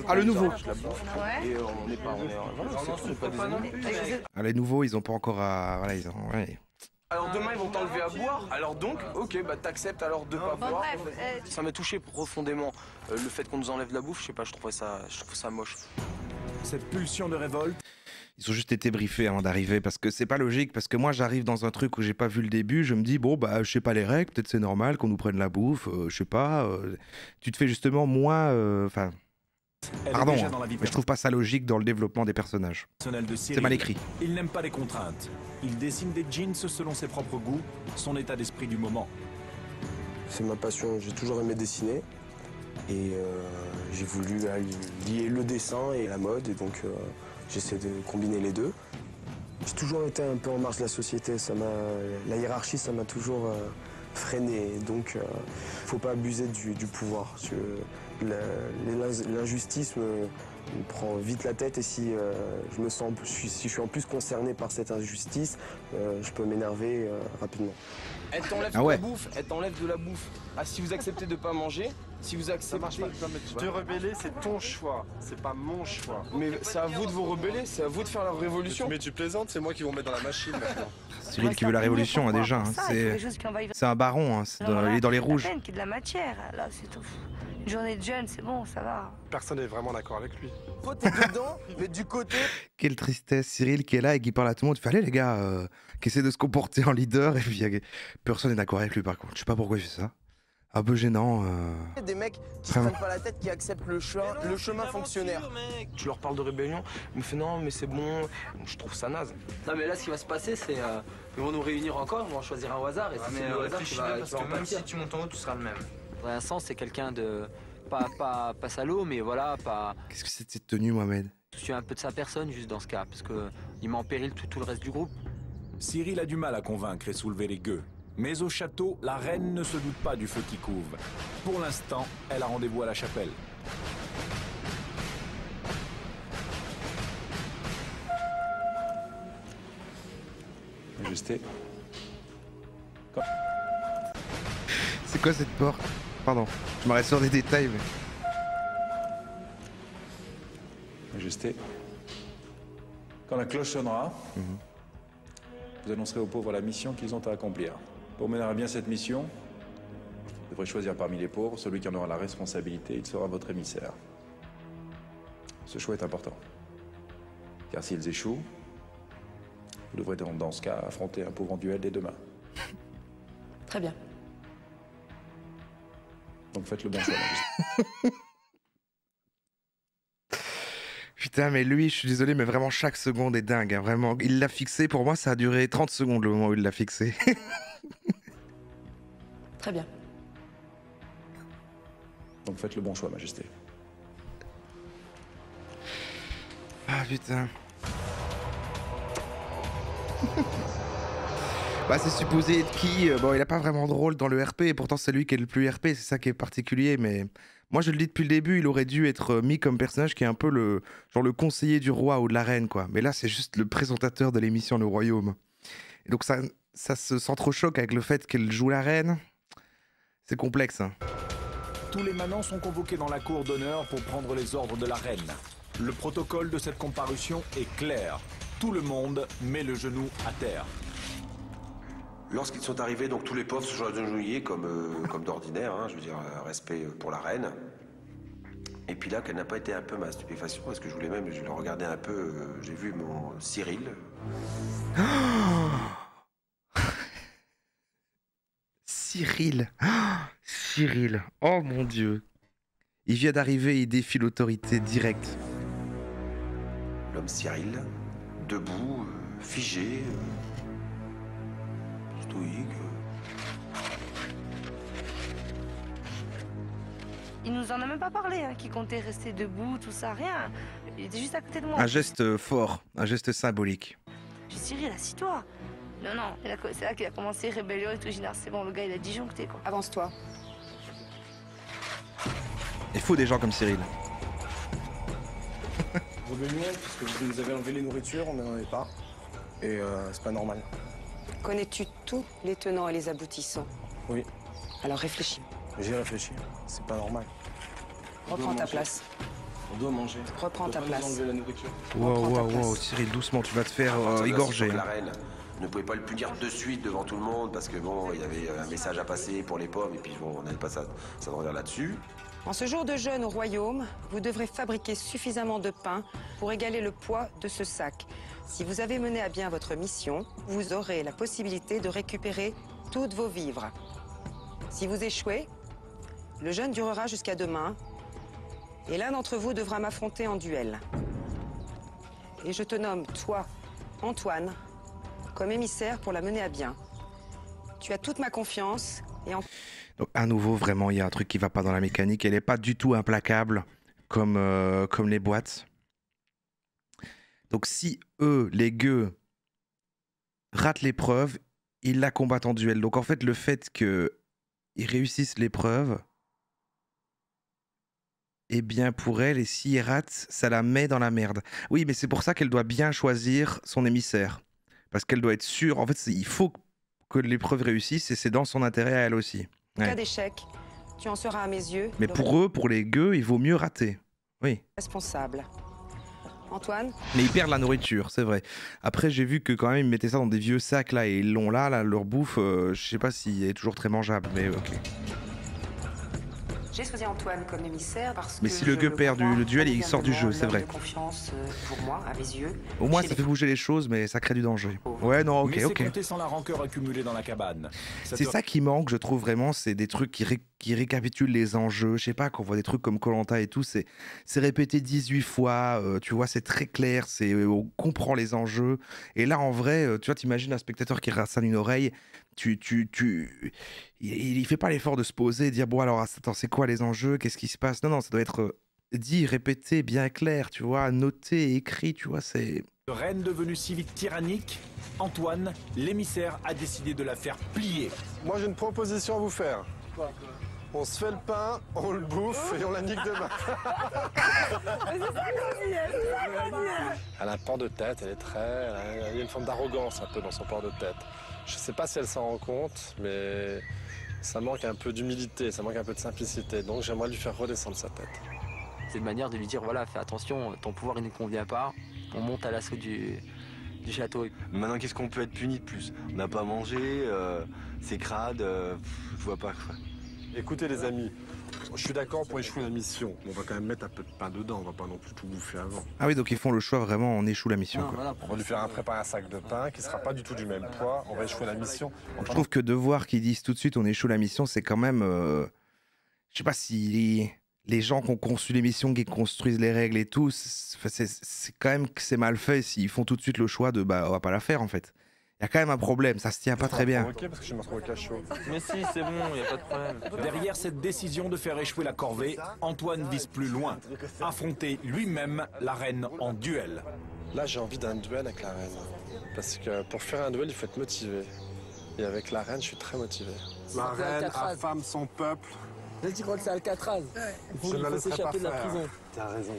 Ah, le nouveau. Et on n'est pas... Ah, les nouveaux, ils ont pas encore à... Voilà, ils ont... Ouais. Alors demain ils vont t'enlever à boire, alors donc, ok, bah t'acceptes alors de pas boire. Bref, Ça m'a touché profondément, le fait qu'on nous enlève la bouffe, je sais pas, je trouve ça moche. Cette pulsion de révolte. Ils ont juste été briefés avant d'arriver parce que c'est pas logique, parce que moi j'arrive dans un truc où j'ai pas vu le début, je me dis bon bah je sais pas les règles, peut-être c'est normal qu'on nous prenne la bouffe, je sais pas, tu te fais justement moins... Enfin... Pardon, mais je trouve pas ça logique dans le développement des personnages. C'est mal écrit. Il n'aime pas les contraintes. Il dessine des jeans selon ses propres goûts, son état d'esprit du moment. C'est ma passion, j'ai toujours aimé dessiner. Et j'ai voulu lier le dessin et la mode, et donc j'essaie de combiner les deux. J'ai toujours été un peu en marge de la société, la hiérarchie ça m'a toujours freiné, donc faut pas abuser du pouvoir. L'injustice me prend vite la tête, et si je suis en plus concerné par cette injustice, je peux m'énerver rapidement. Elle t'enlève de la bouffe, elle t'enlève de la bouffe. Ah, si vous acceptez de pas manger, si vous acceptez... Ça marche pas comme tu te rebeller, c'est ton choix, c'est pas mon choix. Mais c'est à vous de vous rebeller, c'est à vous de faire la révolution. Mais tu plaisantes, c'est moi qui vont mettre dans la machine maintenant. Cyril qui veut la révolution, hein, déjà. Hein, c'est un baron, hein, il est dans les rouges. Qui est de la matière, là, c'est tout. Une journée de jeûne, c'est bon, ça va. Personne n'est vraiment d'accord avec lui. Toi, t'es dedans, mais du côté... Quelle tristesse, Cyril qui est là et qui parle à tout le monde. Il fait allez les gars, qui essaie de se comporter en leader, et puis personne n'est d'accord avec lui par contre. Je sais pas pourquoi il fait ça. Un peu gênant. Des mecs qui se prennent pas la tête, qui acceptent le chemin fonctionnaire. Tu leur parles de rébellion, ils me font non mais c'est bon, je trouve ça naze. Non mais là ce qui va se passer c'est ils vont nous réunir encore, ils vont choisir un au hasard et c'est le hasard qui va parce que même si tu montes en haut, tout sera le même. Vincent c'est quelqu'un de pas salaud mais voilà pas. Qu'est-ce que c'est de cette tenue, Mohamed? Je suis un peu de sa personne juste dans ce cas parce que il met en péril tout le reste du groupe. Cyril a du mal à convaincre et soulever les gueux. Mais au château, la reine ne se doute pas du feu qui couve. Pour l'instant, elle a rendez-vous à la chapelle. Majesté. C'est quoi cette porte? Pardon, je m'arrête sur des détails, mais... Majesté. Quand la cloche sonnera, vous annoncerez aux pauvres la mission qu'ils ont à accomplir. Pour mener à bien cette mission, vous devrez choisir parmi les pauvres celui qui en aura la responsabilité. Il sera votre émissaire. Ce choix est important. Car s'ils échouent, vous devrez dans ce cas affronter un pauvre en duel dès demain. Très bien. Donc faites le bon choix, Majesté. Putain, mais lui, je suis désolé, mais vraiment chaque seconde est dingue, hein, vraiment. Il l'a fixé, pour moi, ça a duré 30 secondes le moment où il l'a fixé. Très bien. Donc faites le bon choix, Majesté. Ah putain. Bah c'est supposé être qui? Bon, il a pas vraiment de rôle dans le RP, et pourtant c'est lui qui est le plus RP, c'est ça qui est particulier, mais... Moi je le dis depuis le début, il aurait dû être mis comme personnage qui est un peu le conseiller du roi ou de la reine, quoi. Mais là c'est juste le présentateur de l'émission Le Royaume. Et donc ça se s'entrechoque avec le fait qu'elle joue la reine. C'est complexe, hein. Tous les manants sont convoqués dans la cour d'honneur pour prendre les ordres de la reine. Le protocole de cette comparution est clair. Tout le monde met le genou à terre. Lorsqu'ils sont arrivés, donc tous les pauvres se sont agenouillés comme d'ordinaire, hein, je veux dire, respect pour la reine. Et puis là, quelle n'a pas été un peu ma stupéfaction, parce que je le regardais un peu, j'ai vu mon Cyril. Cyril. Cyril. Oh mon Dieu. Il vient d'arriver, il défie l'autorité directe. L'homme Cyril, debout, figé, stoïque. Il nous en a même pas parlé, hein, qu'il comptait rester debout, tout ça, rien. Il était juste à côté de moi. Un geste fort, un geste symbolique. J'ai dit, Cyril, assis-toi. Non, c'est là qu'il a commencé, rébellion et tout. J'ai dit, c'est bon, le gars, il a disjoncté, quoi. Avance-toi. Il faut des gens comme Cyril. Rébellion, parce que vous nous avez enlevé les nourritures, on n'en avait pas. Et c'est pas normal. Connais-tu tous les tenants et les aboutissants? Oui. Alors réfléchis. J'ai réfléchi, c'est pas normal. Reprends ta place. On doit manger. Reprends ta place. Enlever la nourriture. Wow, Cyril, doucement, tu vas te faire égorger. La reine ne pouvait pas le punir de suite devant tout le monde, parce que bon, il y avait un message à passer pour les pauvres, et puis bon, on n'avait pas ça de revenir là-dessus. En ce jour de jeûne au royaume, vous devrez fabriquer suffisamment de pain pour égaler le poids de ce sac. Si vous avez mené à bien votre mission, vous aurez la possibilité de récupérer toutes vos vivres. Si vous échouez, le jeûne durera jusqu'à demain, et l'un d'entre vous devra m'affronter en duel. Et je te nomme, toi, Antoine, comme émissaire pour la mener à bien. Tu as toute ma confiance, et en... Donc à nouveau, vraiment, il y a un truc qui va pas dans la mécanique. Elle n'est pas du tout implacable comme les boîtes. Donc si eux, les gueux, ratent l'épreuve, ils la combattent en duel. Donc en fait, le fait qu'ils réussissent l'épreuve, eh bien pour elle, et s'ils ratent, ça la met dans la merde. Oui, mais c'est pour ça qu'elle doit bien choisir son émissaire. Parce qu'elle doit être sûre. En fait, il faut que l'épreuve réussisse et c'est dans son intérêt à elle aussi. En cas d'échec, tu en seras à mes yeux. Mais pour eux, pour les gueux, il vaut mieux rater. Oui. Responsable. Antoine? Mais ils perdent la nourriture, c'est vrai. Après, j'ai vu que quand même, ils mettaient ça dans des vieux sacs là et ils l'ont là, leur bouffe, je sais pas s'il est toujours très mangeable, mais ok. J'ai choisi Antoine comme émissaire parce que... Mais si le gueux perd le duel, il sort du jeu, c'est vrai. De confiance pour moi, à mes yeux. Au moins, ça fait bouger les choses, mais ça crée du danger. Ouais, non, ok, mais ok. c'est compter sans la rancœur accumulée dans la cabane. C'est ça qui manque, je trouve vraiment, c'est des trucs qui récapitulent les enjeux. Je sais pas, quand on voit des trucs comme Koh-Lanta et tout, c'est répété 18 fois, tu vois, c'est très clair, on comprend les enjeux. Et là, en vrai, tu vois, t'imagines un spectateur qui rassale une oreille, il fait pas l'effort de se poser et dire bon alors attends c'est quoi les enjeux, qu'est-ce qui se passe, non ça doit être dit, répété, bien clair, tu vois, noté, écrit, tu vois, c'est... Reine devenue si vite tyrannique, Antoine, l'émissaire, a décidé de la faire plier. Moi j'ai une proposition à vous faire. On se fait le pain, on le bouffe et on la nique demain. Elle a un port de tête, elle est il y a une forme d'arrogance un peu dans son port de tête. Je sais pas si elle s'en rend compte, mais ça manque un peu d'humilité, ça manque un peu de simplicité. Donc j'aimerais lui faire redescendre sa tête. C'est une manière de lui dire, voilà, fais attention, ton pouvoir il ne convient pas, on monte à l'assaut du château. Maintenant, qu'est-ce qu'on peut être puni de plus? On n'a pas mangé, c'est crade, je vois pas quoi. Écoutez les amis, je suis d'accord pour échouer la mission. On va quand même mettre un peu de pain dedans, on va pas non plus tout bouffer avant. Ah oui, donc ils font le choix vraiment, on échoue la mission. Non, quoi. voilà, on va lui faire préparer un sac de pain qui sera pas du tout du même poids, on va échouer la mission. Je trouve que de voir qu'ils disent tout de suite on échoue la mission, c'est quand même... je sais pas si les gens qui ont conçu l'émission, qui construisent les règles et tout, c'est quand même que c'est mal fait s'ils font tout de suite le choix de bah on va pas la faire en fait. Il y a quand même un problème, ça se tient pas très bien. Ok, parce que je me retrouve au cachot. Mais si, c'est bon, il n'y a pas de problème. Derrière cette décision de faire échouer la corvée, Antoine vise plus loin, affronter lui-même la reine en duel. Là, j'ai envie d'un duel avec la reine. Parce que pour faire un duel, il faut être motivé. Et avec la reine, je suis très motivé. La reine affame son peuple. Là, tu crois que c'est Alcatraz? Il faut s'échapper de la prison. T'as raison.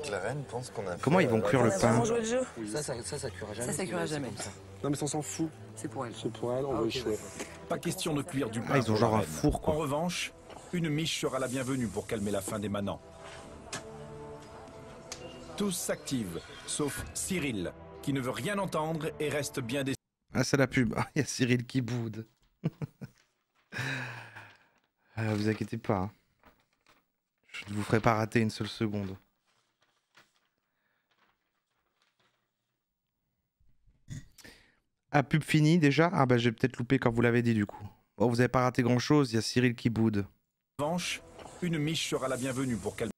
La reine pense qu'on a... Comment ils vont cuire le pain? joué le jeu? Ça cuira jamais. Ça cuira jamais. Non mais on s'en fout. C'est pour elle. C'est pour elle, on va échouer. Pas question de cuire du pain. Ah, ils ont pour genre la un reine. four, quoi. En revanche, une miche sera la bienvenue pour calmer la faim des manants. Tous s'activent, sauf Cyril, qui ne veut rien entendre et reste bien décidé. Ah, c'est la pub. Il y a Cyril qui boude. Vous inquiétez pas. Hein. Je ne vous ferai pas rater une seule seconde. Ah, pub fini déjà? Ah bah j'ai peut-être loupé quand vous l'avez dit du coup. Bon, vous avez pas raté grand-chose, il y a Cyril qui boude. En revanche, une miche sera la bienvenue pour calmer.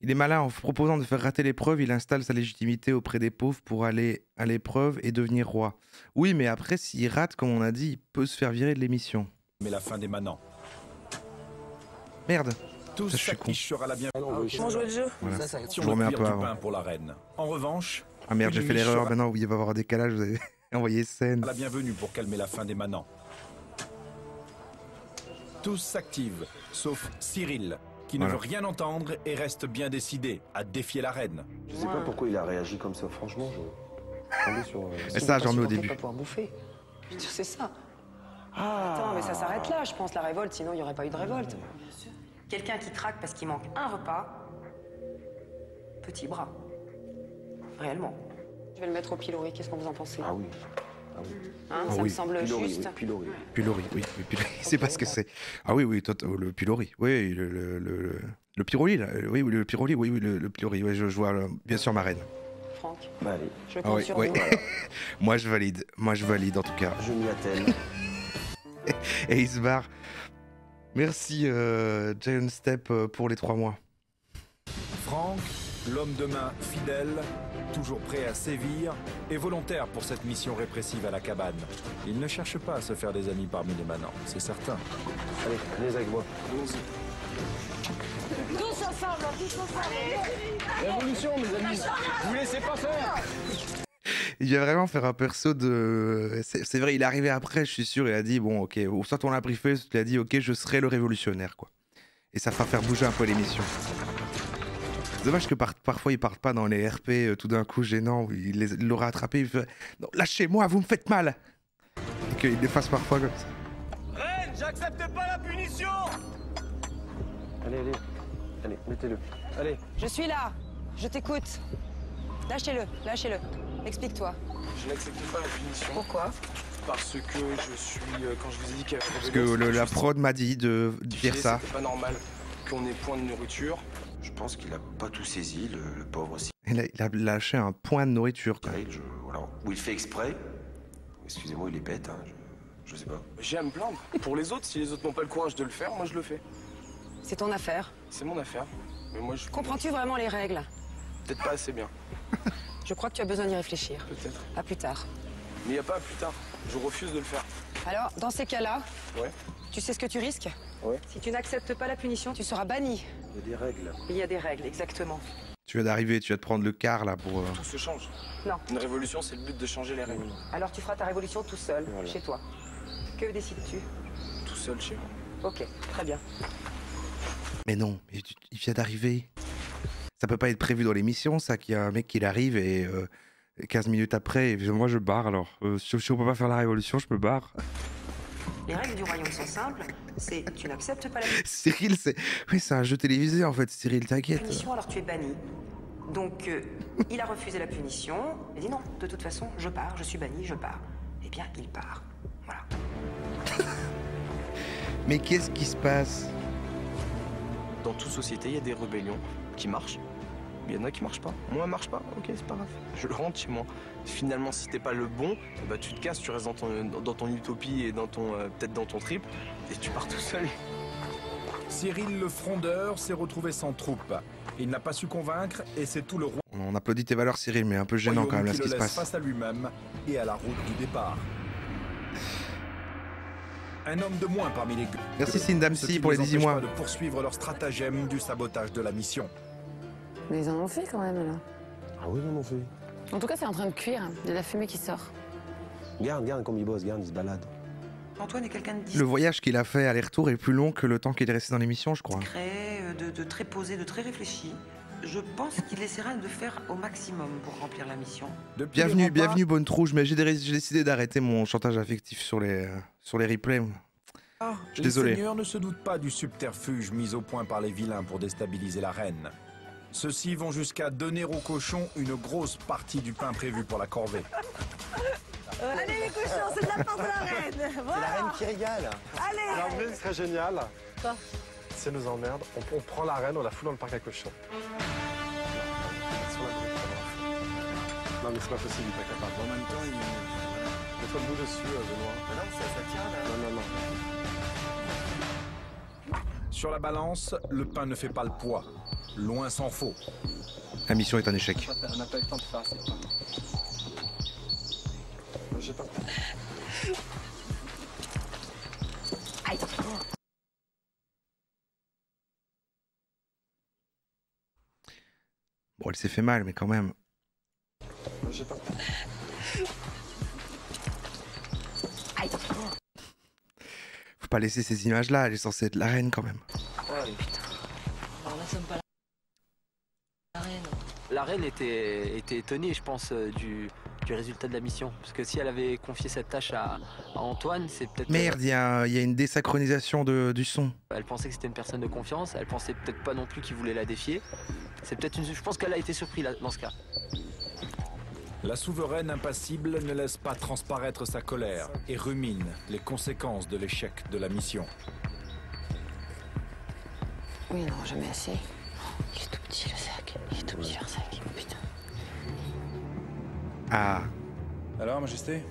Il est malin en proposant de faire rater l'épreuve, il installe sa légitimité auprès des pauvres pour aller à l'épreuve et devenir roi. Oui, mais après, s'il rate, comme on a dit, il peut se faire virer de l'émission. Mais la fin des manants. Merde. Tout ça, je suis con. sera la bienvenue. Comment jouer le jeu? Voilà. Je Je vous remets un peu du avant. pain pour la reine. En revanche, Ah merde, une j'ai fait miche l'erreur. sera Maintenant, oui, il va y avoir un décalage, vous avez envoyé scène. la bienvenue pour calmer la fin des manants. Tous s'activent, sauf Cyril, qui ne Voilà. veut rien entendre et reste bien décidé à défier la reine. Je sais pas pourquoi il a réagi comme ça, franchement. Je tombais sur. Et ça, j'en mets au début. Pas pouvoir bouffer. Je veux dire, c'est ça. Attends, mais ça s'arrête là, je pense, la révolte, sinon il n'y aurait pas eu de révolte. Quelqu'un qui craque parce qu'il manque un repas, petit bras. Réellement. Je vais le mettre au pilori, qu'est-ce que vous en pensez? Ah oui. Ah oui. Hein, Ah ça oui. me semble Pilori, juste. oui, pilori. Pilori, oui, oui pilori. C'est pas ce que c'est. Ah oui, oui, le pilori. Oui, le piroli, là. Oui, le piroli, oui, le pilori. Oui, je vois bien sûr ma reine. Franck, Bah allez, je compte Ah oui, sur oui. vous. Moi, je valide. Moi, je valide, en tout cas. je m'y attelle. Et il se barre. Merci, Giant Step, pour les 3 mois. Franck, l'homme de main fidèle, toujours prêt à sévir, est volontaire pour cette mission répressive à la cabane. Il ne cherche pas à se faire des amis parmi les manants, c'est certain. Allez, venez avec moi. Tous ensemble, tous ensemble. Révolution, mes amis. Vous laissez pas faire. Il vient vraiment faire un perso de... C'est vrai, il est arrivé après, je suis sûr, il a dit, bon, ok, ou soit on l'a briefé, soit il a dit, ok, je serai le révolutionnaire, quoi. Et ça va faire bouger un peu l'émission. C'est dommage que parfois ils partent pas dans les RP tout d'un coup gênant, où il l'aura attrapé, il fait, non, lâchez-moi, vous me faites mal. Et qu'il les fasse parfois comme ça. Reine, j'accepte pas la punition. Allez, allez. Allez, mettez-le. Allez. Je suis là, je t'écoute. Lâchez-le, lâchez-le. Explique-toi. Je n'accepte pas la punition. Pourquoi? Parce que je suis, quand je vous ai dit qu'il y avait Parce que la prod m'a dit de dire ça. C'est pas normal qu'on ait point de nourriture. Je pense qu'il a pas tout saisi, le pauvre aussi. Il a lâché un point de nourriture, quoi. Voilà. Ou il fait exprès. Excusez-moi, il est bête, hein. Je sais pas. J'ai à me plaindre. Pour les autres, si les autres n'ont pas le courage de le faire, moi je le fais. C'est ton affaire. C'est mon affaire. Mais moi je. Comprends-tu vraiment les règles? Peut-être pas assez bien. Je crois que tu as besoin d'y réfléchir. Peut-être. À plus tard. Mais il n'y a pas à plus tard. Je refuse de le faire. Alors, dans ces cas-là, Ouais. tu sais ce que tu risques? Ouais. Si tu n'acceptes pas la punition, tu seras banni. Il y a des règles. Il y a des règles, exactement. Tu viens d'arriver, tu vas te prendre le quart, là, pour... Tout se change. Non. Une révolution, c'est le but de changer les règles. Alors tu feras ta révolution tout seul, Voilà. chez toi. Que décides-tu? Tout seul chez moi. Ok, très bien. Mais non, il vient d'arriver. Ça peut pas être prévu dans l'émission, ça, qu'il y a un mec qui arrive et 15 minutes après, moi je barre alors. Si on peut pas faire la révolution, je me barre. Les règles du royaume sont simples, c'est tu n'acceptes pas la Cyril, c'est un jeu télévisé en fait, Cyril, t'inquiète. punition, alors tu es banni. Donc, il a refusé la punition, il a dit non, de toute façon, je pars, je suis banni, je pars. Eh bien, il part. Voilà. Mais qu'est-ce qui se passe? Dans toute société, il y a des rébellions qui marchent. Mais il y en a qui marchent pas. Moi, elle marche pas. Ok, c'est pas grave. Je le rentre chez moi. Finalement, si t'es pas le bon, bah tu te casses, tu restes dans ton utopie et dans ton peut-être dans ton trip, et tu pars tout seul. Cyril le frondeur s'est retrouvé sans troupe. Il n'a pas su convaincre et c'est tout le roi. On applaudit tes valeurs, Cyril, mais un peu gênant quand même là ce qui se passe. Face à lui-même et à la route du départ. Un homme de moins parmi les gueux. Merci Sindamsi pour les 18 mois. De poursuivre leur stratagème du sabotage de la mission. Mais ils en ont fait quand même là. Ah oui, ils en ont fait. En tout cas, c'est en train de cuire. Il y a de la fumée qui sort. Regarde comme il bosse, regarde, il se balade. Antoine est quelqu'un de Le voyage qu'il a fait aller-retour est plus long que le temps qu'il est resté dans l'émission, je crois. discret, de très posé, de très réfléchi. Je pense qu'il essaiera de faire au maximum pour remplir la mission. Bienvenue Bonne Trouge, mais j'ai décidé d'arrêter mon chantage affectif sur les replays. Je suis désolé. Les seigneurs ne se doutent pas du subterfuge mis au point par les vilains pour déstabiliser la reine. Ceux-ci vont jusqu'à donner aux cochons une grosse partie du pain prévu pour la corvée. Allez les cochons, c'est de la part de la reine. Voilà. C'est la reine qui régale. Allez. Alors, vous voulez, ce serait génial. Quoi? Si elle nous emmerde, on prend la reine, on la fout dans le parc à cochons. Sur la brique, non mais c'est pas possible, il est pas capable. En même temps, mets-toi le bout dessus, Benoît. Non, ça tient là. Non. Sur la balance, le pain ne fait pas le poids. Loin s'en faut. La mission est un échec. On n'a pas eu le temps de faire, c'est pas. J'ai pas. Aïe. Bon, elle s'est fait mal, mais quand même. J'ai pas. Aïe. Faut pas laisser ces images-là, elle est censée être la reine quand même. Oh putain. Alors là, sommes pas la reine. La reine était étonnée, je pense, du résultat de la mission. Parce que si elle avait confié cette tâche à Antoine, c'est peut-être... Merde, il y a une désynchronisation du son. Elle pensait que c'était une personne de confiance, elle pensait peut-être pas non plus qu'il voulait la défier. C'est peut-être une... Je pense qu'elle a été surprise là, dans ce cas. La souveraine impassible ne laisse pas transparaître sa colère et rumine les conséquences de l'échec de la mission. Oui, non, jamais assez. Il est tout petit le sac. Il est tout petit leur sac. Putain. Ah. Alors, Majesté?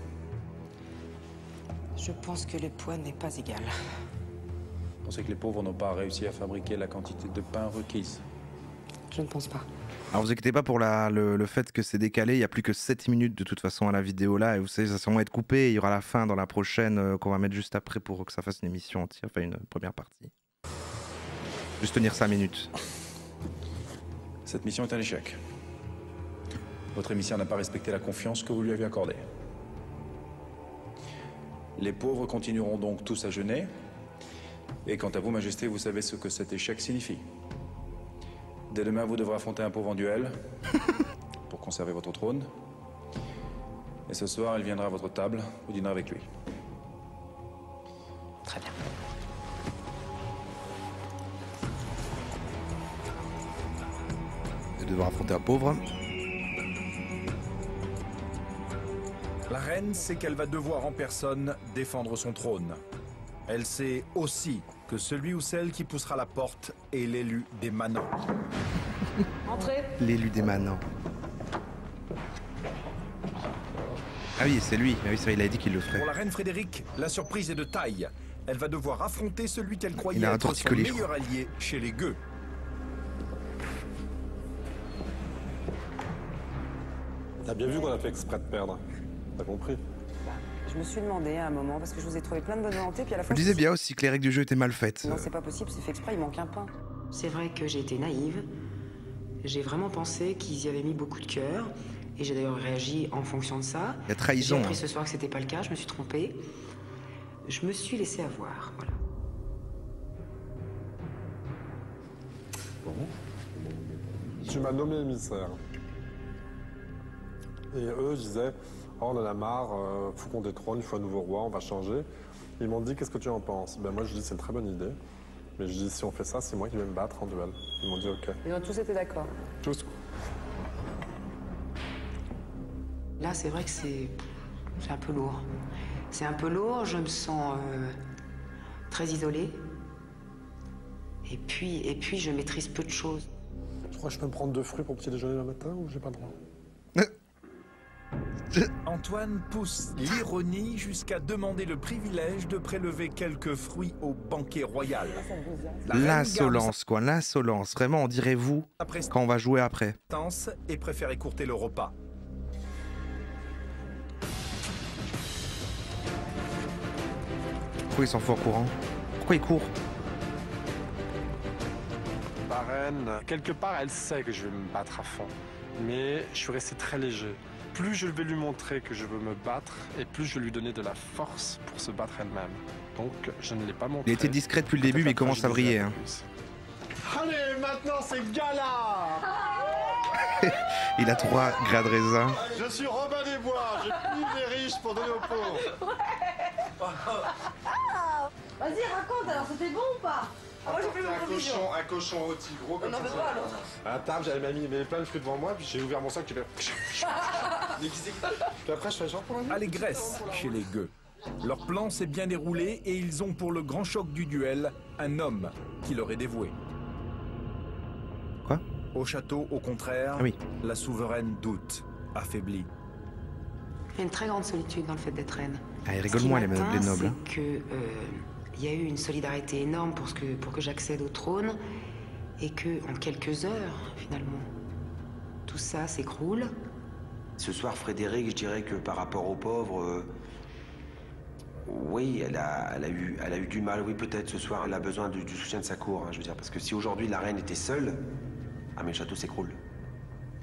Je pense que le poids n'est pas égal. Vous pensez que les pauvres n'ont pas réussi à fabriquer la quantité de pain requise? Je ne pense pas. Alors vous inquiétez pas pour le fait que c'est décalé, il n'y a plus que 7 minutes de toute façon à la vidéo là, et vous savez, ça va sûrement être coupé, il y aura la fin dans la prochaine qu'on va mettre juste après pour que ça fasse une émission entière, enfin une première partie. Juste tenir 5 minutes. Cette mission est un échec. Votre émissaire n'a pas respecté la confiance que vous lui avez accordée. Les pauvres continueront donc tous à jeûner, et quant à vous, Majesté, vous savez ce que cet échec signifie. Dès demain, vous devrez affronter un pauvre en duel pour conserver votre trône. Et ce soir, il viendra à votre table, vous dînerez avec lui. Très bien. Et devoir affronter un pauvre. La reine sait qu'elle va devoir en personne défendre son trône. Elle sait aussi que celui ou celle qui poussera la porte est l'élu des manants. Entrez. L'élu des manants. Ah oui, c'est lui. Ah oui, ça, il a dit qu'il le ferait. Pour la reine Frédérique, la surprise est de taille. Elle va devoir affronter celui qu'elle croyait Il a un être son torticolis, je meilleur allié chez les gueux. T'as bien vu qu'on a fait exprès de perdre. T'as compris? Je me suis demandé à un moment, parce que je vous ai trouvé plein de bonne volonté, puis à la Je fin... me disais bien aussi que les règles du jeu étaient mal faites. Non, c'est pas possible, c'est fait exprès, il manque un pain. C'est vrai que j'ai été naïve. J'ai vraiment pensé qu'ils y avaient mis beaucoup de cœur. Et j'ai d'ailleurs réagi en fonction de ça. Il y a trahison. J'ai appris ce soir que c'était pas le cas, je me suis trompée. Je me suis laissée avoir, voilà. Bon. Tu m'as nommé émissaire. Et eux disaient, oh, on en a marre, faut qu'on détrône, il faut un nouveau roi, on va changer. Ils m'ont dit, qu'est-ce que tu en penses? Ben moi je dis, c'est une très bonne idée. Mais je dis, si on fait ça, c'est moi qui vais me battre en duel. Ils m'ont dit, ok. Ils ont tous été d'accord. Tous. Là, c'est vrai que c'est un peu lourd. C'est un peu lourd, je me sens très isolée. Et puis, je maîtrise peu de choses. Tu crois que je peux me prendre 2 fruits pour petit déjeuner le matin ou j'ai pas le droit? Antoine pousse l'ironie jusqu'à demander le privilège de prélever quelques fruits au banquet royal. L'insolence, quoi, l'insolence. Vraiment, on dirait vous quand on va jouer après. Et préfère écourter le repas. Pourquoi il s'en fout en courant? Pourquoi il court? La reine, quelque part, elle sait que je vais me battre à fond. Mais je suis resté très léger. Plus je vais lui montrer que je veux me battre, et plus je vais lui donner de la force pour se battre elle-même. Donc, je ne l'ai pas montré. Il a été discret depuis le début, mais il commence à briller. Hein. Allez, maintenant c'est gala! Il a 3 grades raisin. Je suis Robin des Bois, j'ai pris les riches pour donner aux pauvres. Vas-y, raconte alors, c'était bon ou pas? Ah, moi j'ai fait ma provision. Un cochon rôti gros comme ça. On n'en veut pas alors. À la table, j'avais mis plein de fruits devant moi, puis j'ai ouvert mon sac, j'ai fait... Allégresse chez les gueux. Leur plan s'est bien déroulé et ils ont pour le grand choc du duel un homme qui leur est dévoué. Quoi? Au château, au contraire, oui. La souveraine doute, affaiblie. Il y a une très grande solitude dans le fait d'être reine. Ah, ils rigolent moins les nobles. C'est que il y a eu une solidarité énorme pour que j'accède au trône et que en quelques heures, finalement, tout ça s'écroule. Ce soir, Frédéric, je dirais que par rapport aux pauvres, oui, elle a eu du mal. Oui, peut-être ce soir, elle a besoin du soutien de sa cour. Hein, je veux dire, parce que si aujourd'hui la reine était seule, ah mais le château s'écroule.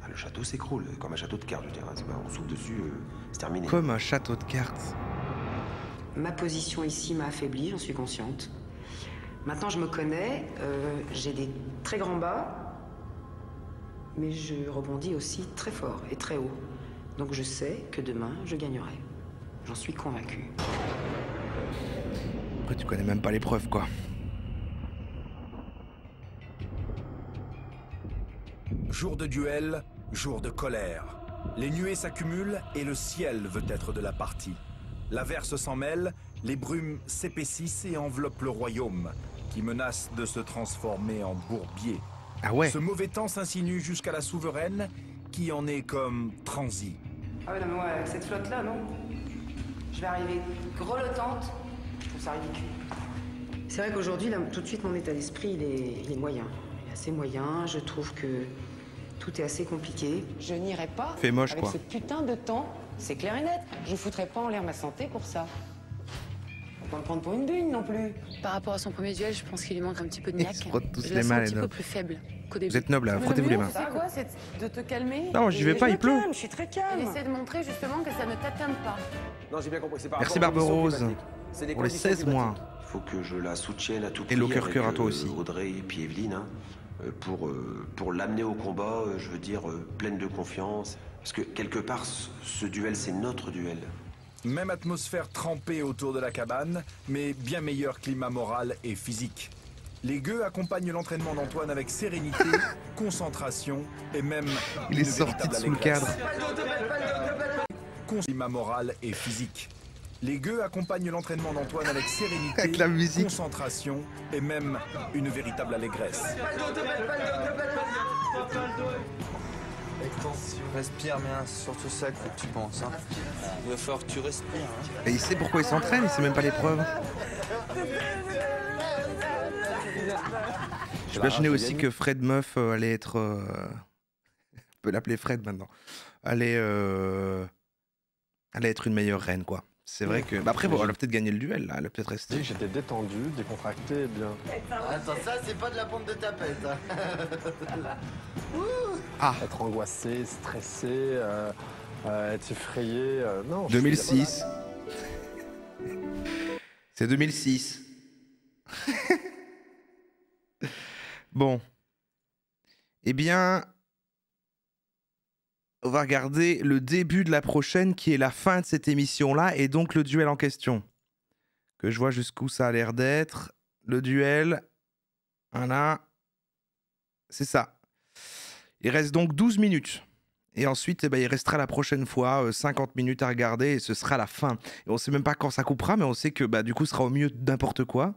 Ah, le château s'écroule, comme un château de cartes. Je veux dire, on souffle dessus, c'est terminé. Comme un château de cartes. Ma position ici m'a affaiblie, j'en suis consciente. Maintenant, je me connais, j'ai des très grands bas, mais je rebondis aussi très fort et très haut. Donc je sais que demain, je gagnerai. J'en suis convaincue. Après, tu connais même pas l'épreuve, quoi. Jour de duel, jour de colère. Les nuées s'accumulent et le ciel veut être de la partie. L'averse s'en mêle, les brumes s'épaississent et enveloppent le royaume, qui menace de se transformer en bourbier. Ah ouais. Ce mauvais temps s'insinue jusqu'à la souveraine, qui en est comme transie. Ah ouais, non, mais ouais, avec cette flotte-là, non? Je vais arriver grelottante. Je trouve ça ridicule. C'est vrai qu'aujourd'hui, là, tout de suite, mon état d'esprit, il est moyen. Il est assez moyen. Je trouve que tout est assez compliqué. Je n'irai pas fait moche, avec quoi. ce putain de temps, c'est clair et net. Je foutrais pas en l'air ma santé pour ça. Faut pas me prendre pour une bune non plus. Par rapport à son premier duel, je pense qu'il lui manque un petit peu de Ils niaque. se frottent tous Je les la sens mains, un les petit peu nobles. plus faible qu'au début. Vous êtes noble, frottez-vous les mains. C'est quoi, c'est de te calmer? Non, j'y vais pas, il pleut. Je suis très calme. Essaie de montrer justement que ça ne t'atteinte pas. Non, j'ai bien compris. C'est par Merci rapport aux conditions Barberose climatiques. C'est des pour les conditions 16 mois. climatiques. Il faut que je la soutienne à tout prix. Hello, cœur, à toi avec, aussi. Audrey et puis Evelyne, hein, pour l'amener au combat, je veux dire, pleine de confiance. Parce que quelque part, ce duel, c'est notre duel. Même atmosphère trempée autour de la cabane, mais bien meilleur climat moral et physique. Les gueux accompagnent l'entraînement d'Antoine avec sérénité, concentration et même Il est sorti de sous le cadre. Climat moral et physique. Les gueux accompagnent l'entraînement d'Antoine avec sérénité, Avec la musique. concentration et même une véritable allégresse. Extension. Respire bien, c'est surtout ça que tu penses. Hein. Il va falloir que tu respires. Hein. Et il sait pourquoi il s'entraîne, il sait même pas l'épreuve. J'imaginais aussi que Fred Meuf allait être... On peut l'appeler Fred maintenant. Allait être une meilleure reine, quoi. C'est vrai que... Bah après, bon, elle a peut-être gagné le duel, là. Elle a peut-être resté. J'étais détendu, décontracté, bien. Attends, ça, c'est pas de la pompe de tapette. Hein. Ah. Être angoissé, stressé, être effrayé. Non. 2006. C'est 2006. Bon. Eh bien... On va regarder le début de la prochaine qui est la fin de cette émission-là et donc le duel en question. Que je vois jusqu'où ça a l'air d'être. Le duel. Voilà. C'est ça. Il reste donc 12 minutes. Et ensuite, eh ben, il restera la prochaine fois 50 minutes à regarder et ce sera la fin. Et on ne sait même pas quand ça coupera, mais on sait que bah, du coup, ce sera au mieux n'importe quoi.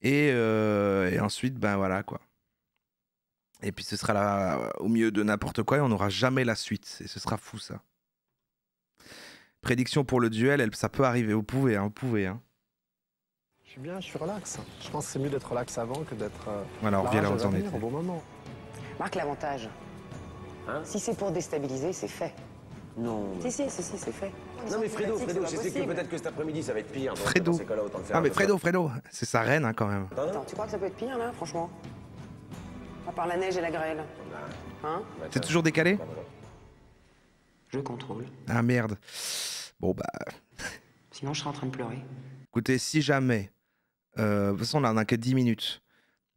Et ensuite, ben voilà quoi. Et puis ce sera là au milieu de n'importe quoi et on n'aura jamais la suite. Et ce sera fou ça. Prédiction pour le duel, ça peut arriver. Vous pouvez. Hein. Je suis bien, je suis relax. Je pense que c'est mieux d'être relax avant que d'être... Voilà, on revient là où on en était. Au bon moment. Marque l'avantage. Hein? Si c'est pour déstabiliser, c'est fait. Non. Si, c'est fait. Non mais Fredo, c'est je pas sais que possible. peut-être que cet après-midi ça va être pire. Donc Fredo. dans ces cas-là, autant le faire Ah mais un peu Fredo, c'est sa reine hein, quand même. Attends, tu crois que ça peut être pire là, franchement? À part la neige et la grêle. Hein? C'est toujours décalé? Je contrôle. Ah merde. Bon bah... Sinon, je serai en train de pleurer. Écoutez, si jamais... de toute façon, là, on n'a que 10 minutes.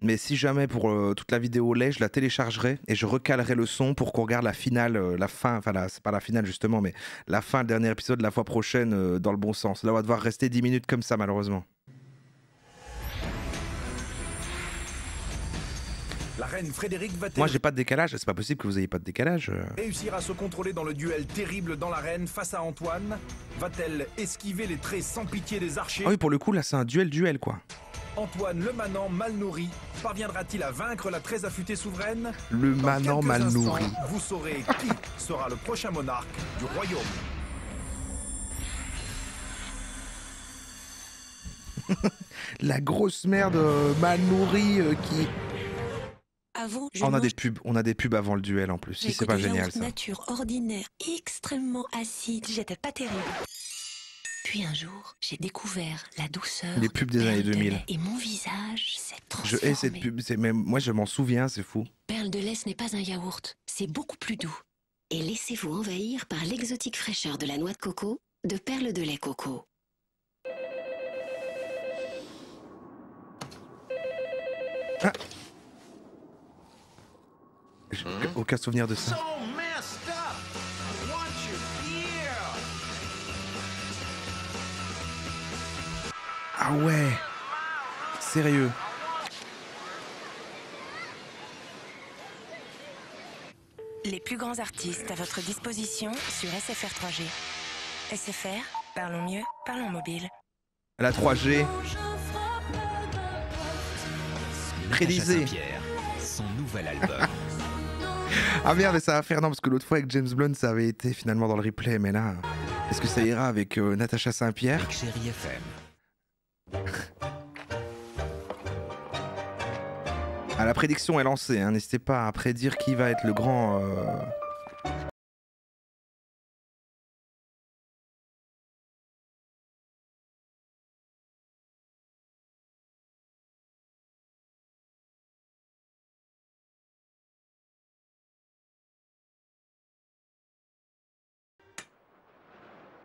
Mais si jamais pour toute la vidéo l'est, je la téléchargerai et je recalerai le son pour qu'on regarde la finale, la fin, enfin c'est pas la finale justement, mais la fin, le dernier épisode la fois prochaine dans le bon sens. Là, on va devoir rester 10 minutes comme ça, malheureusement. La reine Frédérique va-t-elle Moi j'ai pas de décalage, c'est pas possible que vous ayez pas de décalage. réussir à se contrôler dans le duel terrible dans l'arène face à Antoine? Va-t-elle esquiver les traits sans pitié des archers? Ah oui, pour le coup là c'est un duel quoi. Antoine le manant mal nourri parviendra-t-il à vaincre la très affûtée souveraine? Le Dans manant quelques mal instants, nourri. Vous saurez qui sera le prochain monarque du royaume. La grosse merde mal nourrie qui... Avant, je on a mange des pubs avant le duel en plus, si c'est avec pas du yaourt génial ça. nature ordinaire, extrêmement acide. J'étais pas terrible. Puis un jour, j'ai découvert la douceur. Les pubs des années Perle de 2000. lait et mon visage s'est Je transformé. hais cette pub, même moi je m'en souviens, c'est fou. Perle de lait, ce n'est pas un yaourt. C'est beaucoup plus doux. Et laissez-vous envahir par l'exotique fraîcheur de la noix de coco, de Perle de lait coco. Ah. J'ai aucun souvenir de ça. Ah ouais. Sérieux. Les plus grands artistes à votre disposition sur SFR 3G. SFR, parlons mieux, parlons mobile. La 3G. Réalisé. Son nouvel album. Ah merde, mais ça va faire non, parce que l'autre fois avec James Blunt ça avait été finalement dans le replay, mais là, est-ce que ça ira avec Natacha Saint-Pierre? Avec Chérie FM. Ah, la prédiction est lancée, hein. N'hésitez pas à prédire qui va être le grand...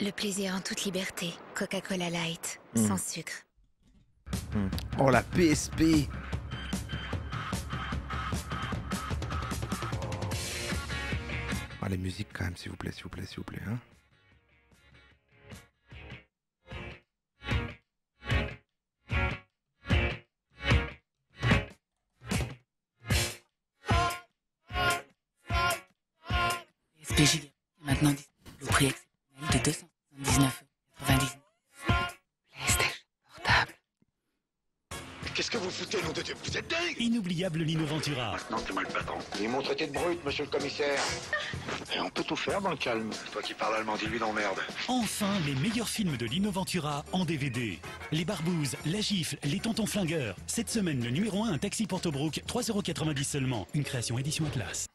Le plaisir en toute liberté. Coca-Cola Light, sans sucre. Oh la PSP. Ah, les musiques quand même, s'il vous plaît, hein. SPJ maintenant disponible au prix exceptionnel de 279,90 €. PlayStation portable. Qu'est-ce que vous foutez, nom de Dieu? Vous êtes dingue! Inoubliable Lino Ventura. Non, c'est moi le patron. Ils m'ont traité de brute, monsieur le commissaire. Et on peut tout faire dans le calme. Toi qui parles allemand, dis-lui d'emmerde. Enfin, les meilleurs films de Lino Ventura en DVD. Les Barbouzes, La Gifle, Les Tontons Flingueurs. Cette semaine, le numéro 1, un taxi Portobrook, 3,90 € seulement. Une création édition Atlas.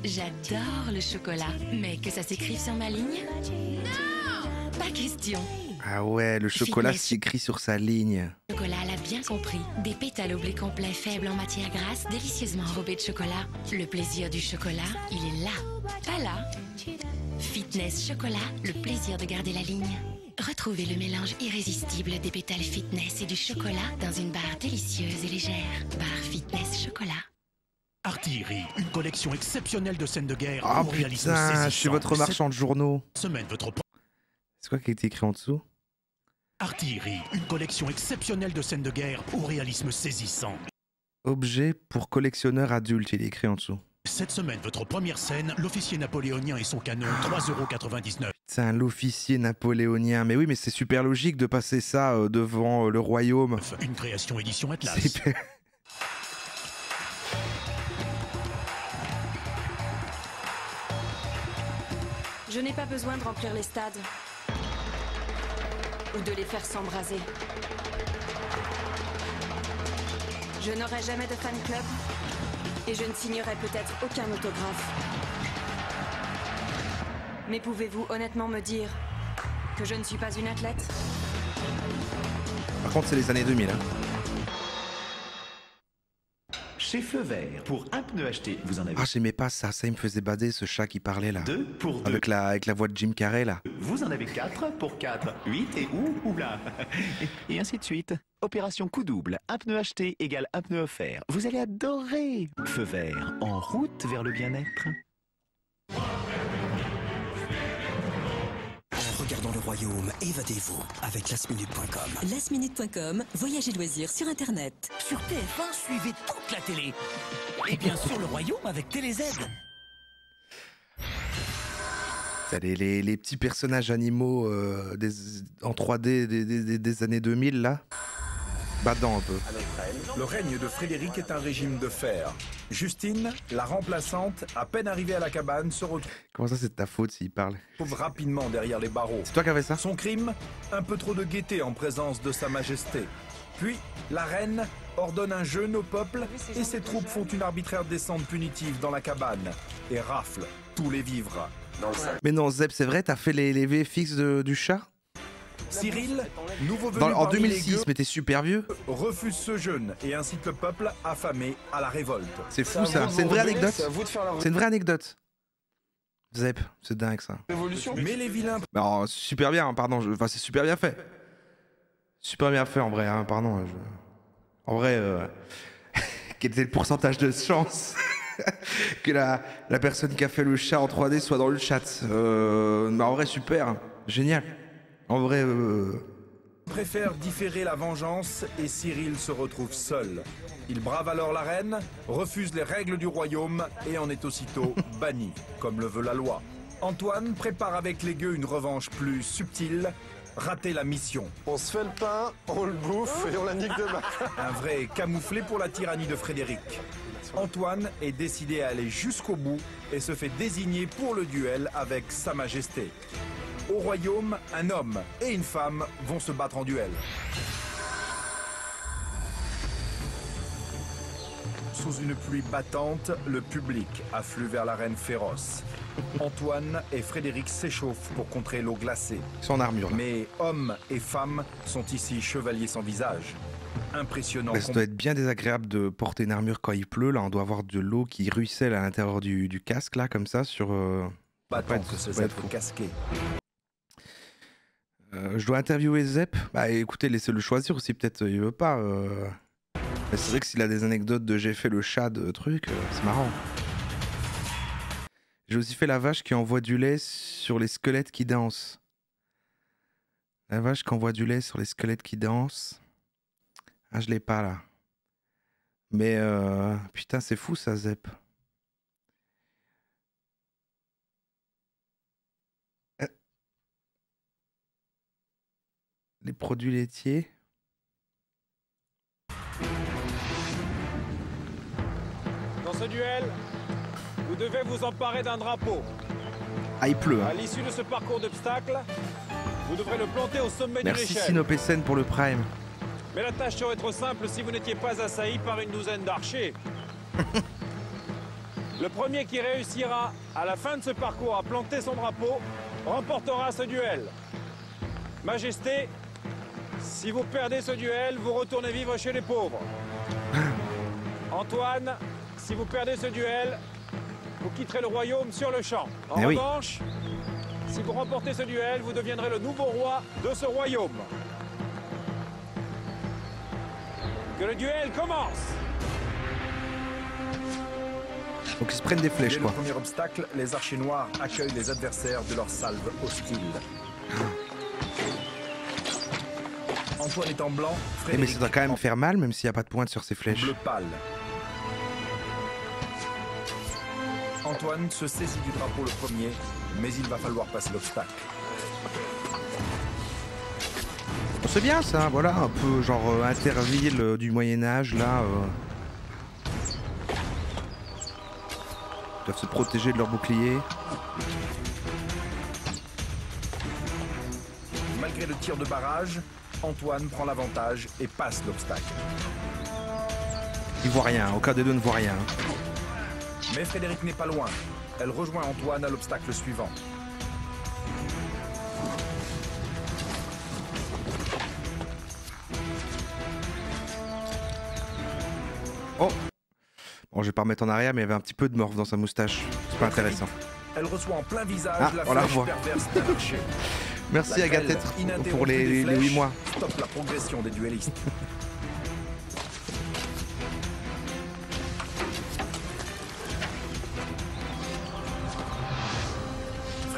J'adore le chocolat. Mais que ça s'écrive sur ma ligne? Non! Pas question. Ah ouais, le chocolat Fitness. s'écrit sur sa ligne. Le chocolat l'a bien compris. Des pétales au blé complet faibles en matière grasse, délicieusement enrobés de chocolat. Le plaisir du chocolat, il est là, pas là. Fitness chocolat, le plaisir de garder la ligne. Retrouvez le mélange irrésistible des pétales fitness et du chocolat dans une barre délicieuse et légère. Barre fitness chocolat. Artillerie, une collection exceptionnelle de scènes de guerre. Ah au réalisme putain, saisissant. chez votre marchand de journaux. Cette semaine, votre C'est quoi qui a été écrit en dessous? Artillerie, une collection exceptionnelle de scènes de guerre au réalisme saisissant. Objet pour collectionneur adulte, il est écrit en dessous. Cette semaine, votre première scène, l'officier napoléonien et son canon, 3,99 €. C'est un l'officier napoléonien. Mais oui, mais c'est super logique de passer ça devant le royaume. Une création édition Atlas. C'est- Je n'ai pas besoin de remplir les stades. Ou de les faire s'embraser. Je n'aurai jamais de fan club. Et je ne signerai peut-être aucun autographe. Mais pouvez-vous honnêtement me dire que je ne suis pas une athlète? Par contre, c'est les années 2000. Hein. Chez Feu Vert, pour un pneu acheté, vous en avez Ah, j'aimais pas ça. Ça, il me faisait bader ce chat qui parlait là. 2 pour 2. Avec la voix de Jim Carrey là. Vous en avez 4 pour 4. 8 et oula. Et ainsi de suite. Opération coup double. Un pneu acheté égale un pneu offert. Vous allez adorer. Feu Vert, en route vers le bien-être. Regardons le royaume, évadez-vous avec lastminute.com. Lastminute.com, voyage et loisirs sur Internet. Sur TF1, suivez toute la télé. Et bien sûr le royaume avec TéléZ. T'as les petits personnages animaux en 3D des années 2000 là. Badant un peu. Le règne de Frédéric est un régime de fer. Justine, la remplaçante, à peine arrivée à la cabane, se retrouve Comment ça c'est de ta faute s'il parle? rapidement derrière les barreaux. C'est toi qui avais ça? Son crime, un peu trop de gaieté en présence de Sa Majesté. Puis, la reine ordonne un jeûne au peuple et ses troupes font une arbitraire descente punitive dans la cabane et raflent tous les vivres. Mais non, Zeb, c'est vrai, t'as fait les VFX du chat? Cyril, nouveau venu En parmi les 2006, gueux, mais t'es super vieux. refuse ce jeûne et incite le peuple affamé à la révolte. C'est fou ça, c'est une vraie anecdote. C'est une vraie anecdote. Zeb, c'est dingue ça. Mais les vilains... Non, super bien, hein, pardon, enfin c'est super bien fait. Super bien fait en vrai, hein, pardon. En vrai, quel était le pourcentage de chance que la personne qui a fait le chat en 3D soit dans le chat? Mais en vrai, super, génial. En vrai... préfère différer la vengeance et Cyril se retrouve seul. Il brave alors la reine, refuse les règles du royaume et en est aussitôt banni, comme le veut la loi. Antoine prépare avec les gueux une revanche plus subtile, rater la mission. On se fait le pain, on le bouffe et on la nique demain. Un vrai camouflé pour la tyrannie de Frédéric. Antoine est décidé à aller jusqu'au bout et se fait désigner pour le duel avec Sa Majesté. Au royaume, un homme et une femme vont se battre en duel. Sous une pluie battante, le public afflue vers l'arène féroce. Antoine et Frédéric s'échauffent pour contrer l'eau glacée. Ils sont en armure là. Mais hommes et femmes sont ici chevaliers sans visage. Impressionnant. Mais ça doit être bien désagréable de porter une armure quand il pleut. Là, on doit avoir de l'eau qui ruisselle à l'intérieur du casque là, comme ça, sur. Battant que ces êtres casqués. Je dois interviewer Zep. Bah écoutez, laissez-le choisir aussi, peut-être il veut pas. Mais c'est vrai que s'il a des anecdotes de j'ai fait le chat de trucs, c'est marrant. J'ai aussi fait la vache qui envoie du lait sur les squelettes qui dansent. La vache qui envoie du lait sur les squelettes qui dansent. Ah, je l'ai pas là. Mais putain, c'est fou ça, Zep. Les produits laitiers. Dans ce duel, vous devez vous emparer d'un drapeau. Ah, il pleut. Hein. À l'issue de ce parcours d'obstacles, vous devrez le planter au sommet d'une Merci échelle. Sinopécène pour le Prime. Mais la tâche serait trop simple si vous n'étiez pas assailli par une douzaine d'archers. Le premier qui réussira, à la fin de ce parcours, à planter son drapeau, remportera ce duel. Majesté, si vous perdez ce duel, vous retournez vivre chez les pauvres. Antoine, si vous perdez ce duel, vous quitterez le royaume sur le champ. En revanche, si vous remportez ce duel, vous deviendrez le nouveau roi de ce royaume. Que le duel commence! Donc ils se prennent des flèches, Dès quoi. le premier obstacle, les archers noirs accueillent les adversaires de leur salve hostile. Antoine est en blanc, Eh, mais ça doit quand même faire mal, même s'il n'y a pas de pointe sur ces flèches. bleu pâle. Antoine se saisit du drapeau le premier, mais il va falloir passer l'obstacle. C'est bien ça, voilà, un peu genre interville du Moyen-Âge, là. Ils doivent se protéger de leur bouclier. Malgré le tir de barrage, Antoine prend l'avantage et passe l'obstacle. Ils voient rien, aucun des deux ne voit rien. Mais Frédéric n'est pas loin. Elle rejoint Antoine à l'obstacle suivant. Oh! Bon, je vais pas remettre en arrière, mais il y avait un petit peu de morve dans sa moustache. C'est pas intéressant. Elle reçoit en plein visage la on la flèche revoit. perverse d'un archer. Merci La Agathe grêle pour ininterrompue les des 8 flèches mois. Stoppe la progression des duellistes.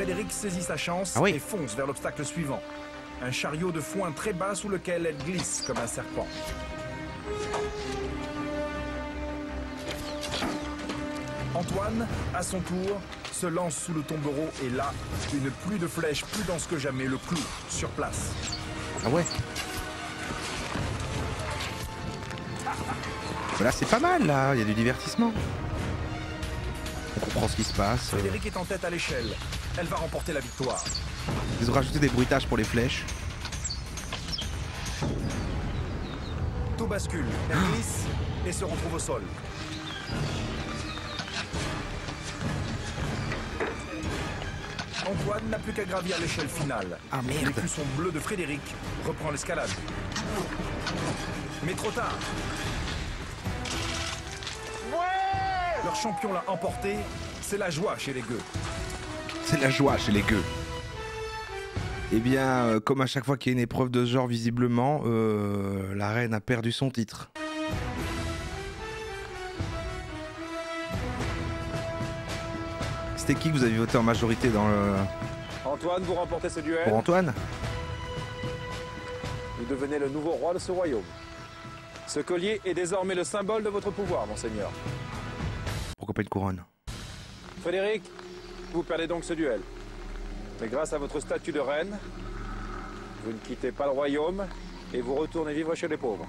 Frédéric saisit sa chance et fonce vers l'obstacle suivant. Un chariot de foin très bas sous lequel elle glisse comme un serpent. Antoine, à son tour, se lance sous le tombereau et là, une pluie de flèches plus dense que jamais le cloue sur place. Ah ouais. Là c'est pas mal là, il y a du divertissement. On comprend ce qui se passe. Frédéric est en tête à l'échelle. Elle va remporter la victoire. Ils ont rajouté des bruitages pour les flèches. Tout bascule, elle glisse et se retrouve au sol. Antoine n'a plus qu'à gravir l'échelle finale. Ah merde. L'écusson bleu de Frédéric reprend l'escalade. Mais trop tard. Ouais. Leur champion l'a emporté. C'est la joie chez les gueux. C'est la joie chez les gueux. Eh bien, comme à chaque fois qu'il y a une épreuve de ce genre, visiblement, la reine a perdu son titre. C'était qui que vous avez voté en majorité dans le... Antoine, vous remportez ce duel. Pour Antoine? Vous devenez le nouveau roi de ce royaume. Ce collier est désormais le symbole de votre pouvoir, monseigneur. Pourquoi pas une couronne? Frédéric, vous perdez donc ce duel. Mais grâce à votre statut de reine, vous ne quittez pas le royaume et vous retournez vivre chez les pauvres.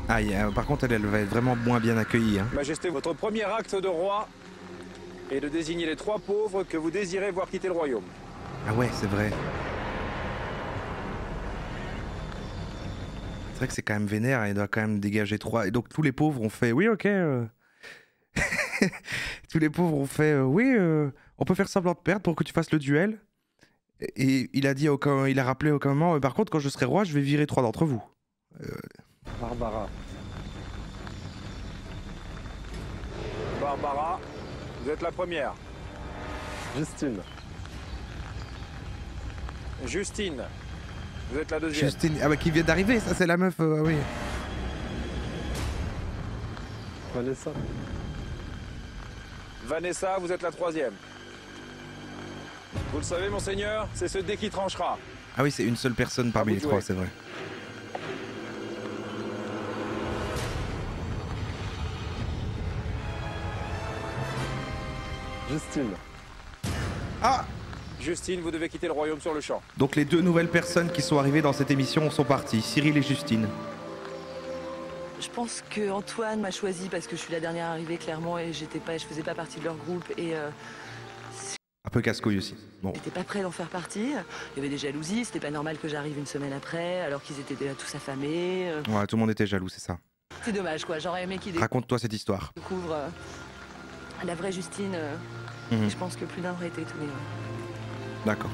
Ah, par contre, elle va être vraiment moins bien accueillie. Hein. Majesté, votre premier acte de roi est de désigner les 3 pauvres que vous désirez voir quitter le royaume. Ah ouais, c'est vrai. C'est vrai que c'est quand même vénère, il doit quand même dégager 3. Et donc tous les pauvres ont fait, oui, ok. Tous les pauvres ont fait, oui, on peut faire semblant de perdre pour que tu fasses le duel. Et il a dit, il a rappelé au moment, par contre, quand je serai roi, je vais virer 3 d'entre vous. Barbara. Barbara, vous êtes la première. Justine. Justine, vous êtes la deuxième. Justine, ah bah qui vient d'arriver, ça c'est la meuf, oui. Vanessa. Vanessa, vous êtes la troisième. Vous le savez, monseigneur, c'est ce dé qui tranchera. Ah oui, c'est une seule personne parmi les 3, c'est vrai. Justine. Ah! Justine, vous devez quitter le royaume sur le champ. Donc les 2 nouvelles personnes qui sont arrivées dans cette émission sont parties, Cyril et Justine. Je pense que Antoine m'a choisi parce que je suis la dernière arrivée clairement et je faisais pas partie de leur groupe et Un peu casse-couille aussi. Bon. j'étais pas prêt d'en faire partie. Il y avait des jalousies, c'était pas normal que j'arrive une semaine après alors qu'ils étaient déjà tous affamés. Ouais, tout le monde était jaloux, c'est ça. C'est dommage quoi, j'aurais aimé qu'ils Raconte-toi cette histoire. découvrent la vraie Justine. Je pense que plus d'un aurait été étonné. D'accord.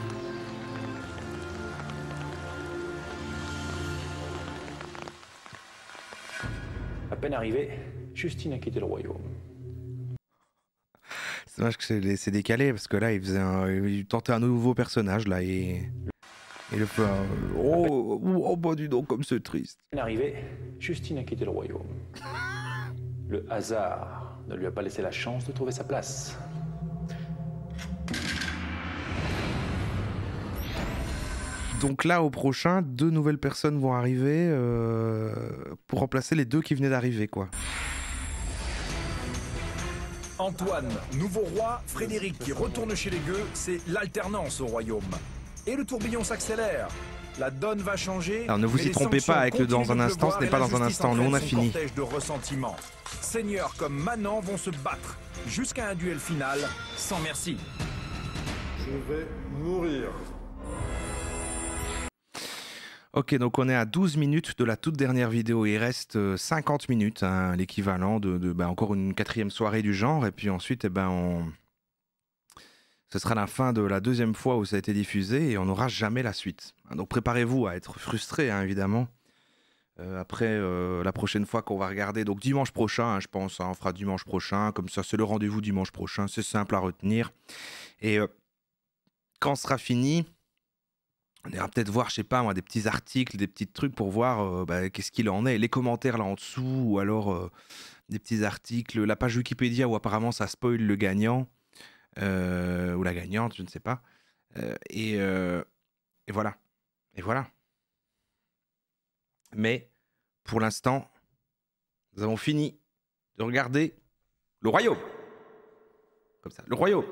À peine arrivée, Justine a quitté le royaume. C'est dommage que c'est décalé parce que là il tentait un nouveau personnage là et le fait oh bah dis donc comme c'est triste. À peine arrivée, Justine a quitté le royaume. Le hasard ne lui a pas laissé la chance de trouver sa place. Donc là au prochain, 2 nouvelles personnes vont arriver pour remplacer les 2 qui venaient d'arriver quoi. Antoine, nouveau roi, Frédéric qui retourne chez les gueux, c'est l'alternance au royaume. Et le tourbillon s'accélère. La donne va changer. Alors ne vous y trompez pas avec le dans un instant, ce n'est pas dans un instant, nous on a fini. Cortège de ressentiment. Seigneurs comme Manan vont se battre jusqu'à un duel final sans merci. Je vais mourir. Ok, donc on est à 12 minutes de la toute dernière vidéo. Il reste 50 minutes, hein, l'équivalent de encore une 4e soirée du genre. Et puis ensuite, ce sera la fin de la 2e fois où ça a été diffusé et on n'aura jamais la suite. Donc préparez-vous à être frustrés, hein, évidemment. Après, la prochaine fois qu'on va regarder, donc dimanche prochain, hein, je pense, hein, on fera dimanche prochain. Comme ça, c'est le rendez-vous dimanche prochain. C'est simple à retenir. Et quand ce sera fini... On ira peut-être voir, je sais pas moi, des petits articles, des petits trucs pour voir qu'est-ce qu'il en est. Les commentaires là en dessous, ou alors des petits articles, la page Wikipédia où apparemment ça spoil le gagnant, ou la gagnante, je ne sais pas. Et voilà. Et voilà. Mais pour l'instant, nous avons fini de regarder le royaume. Comme ça, le royaume.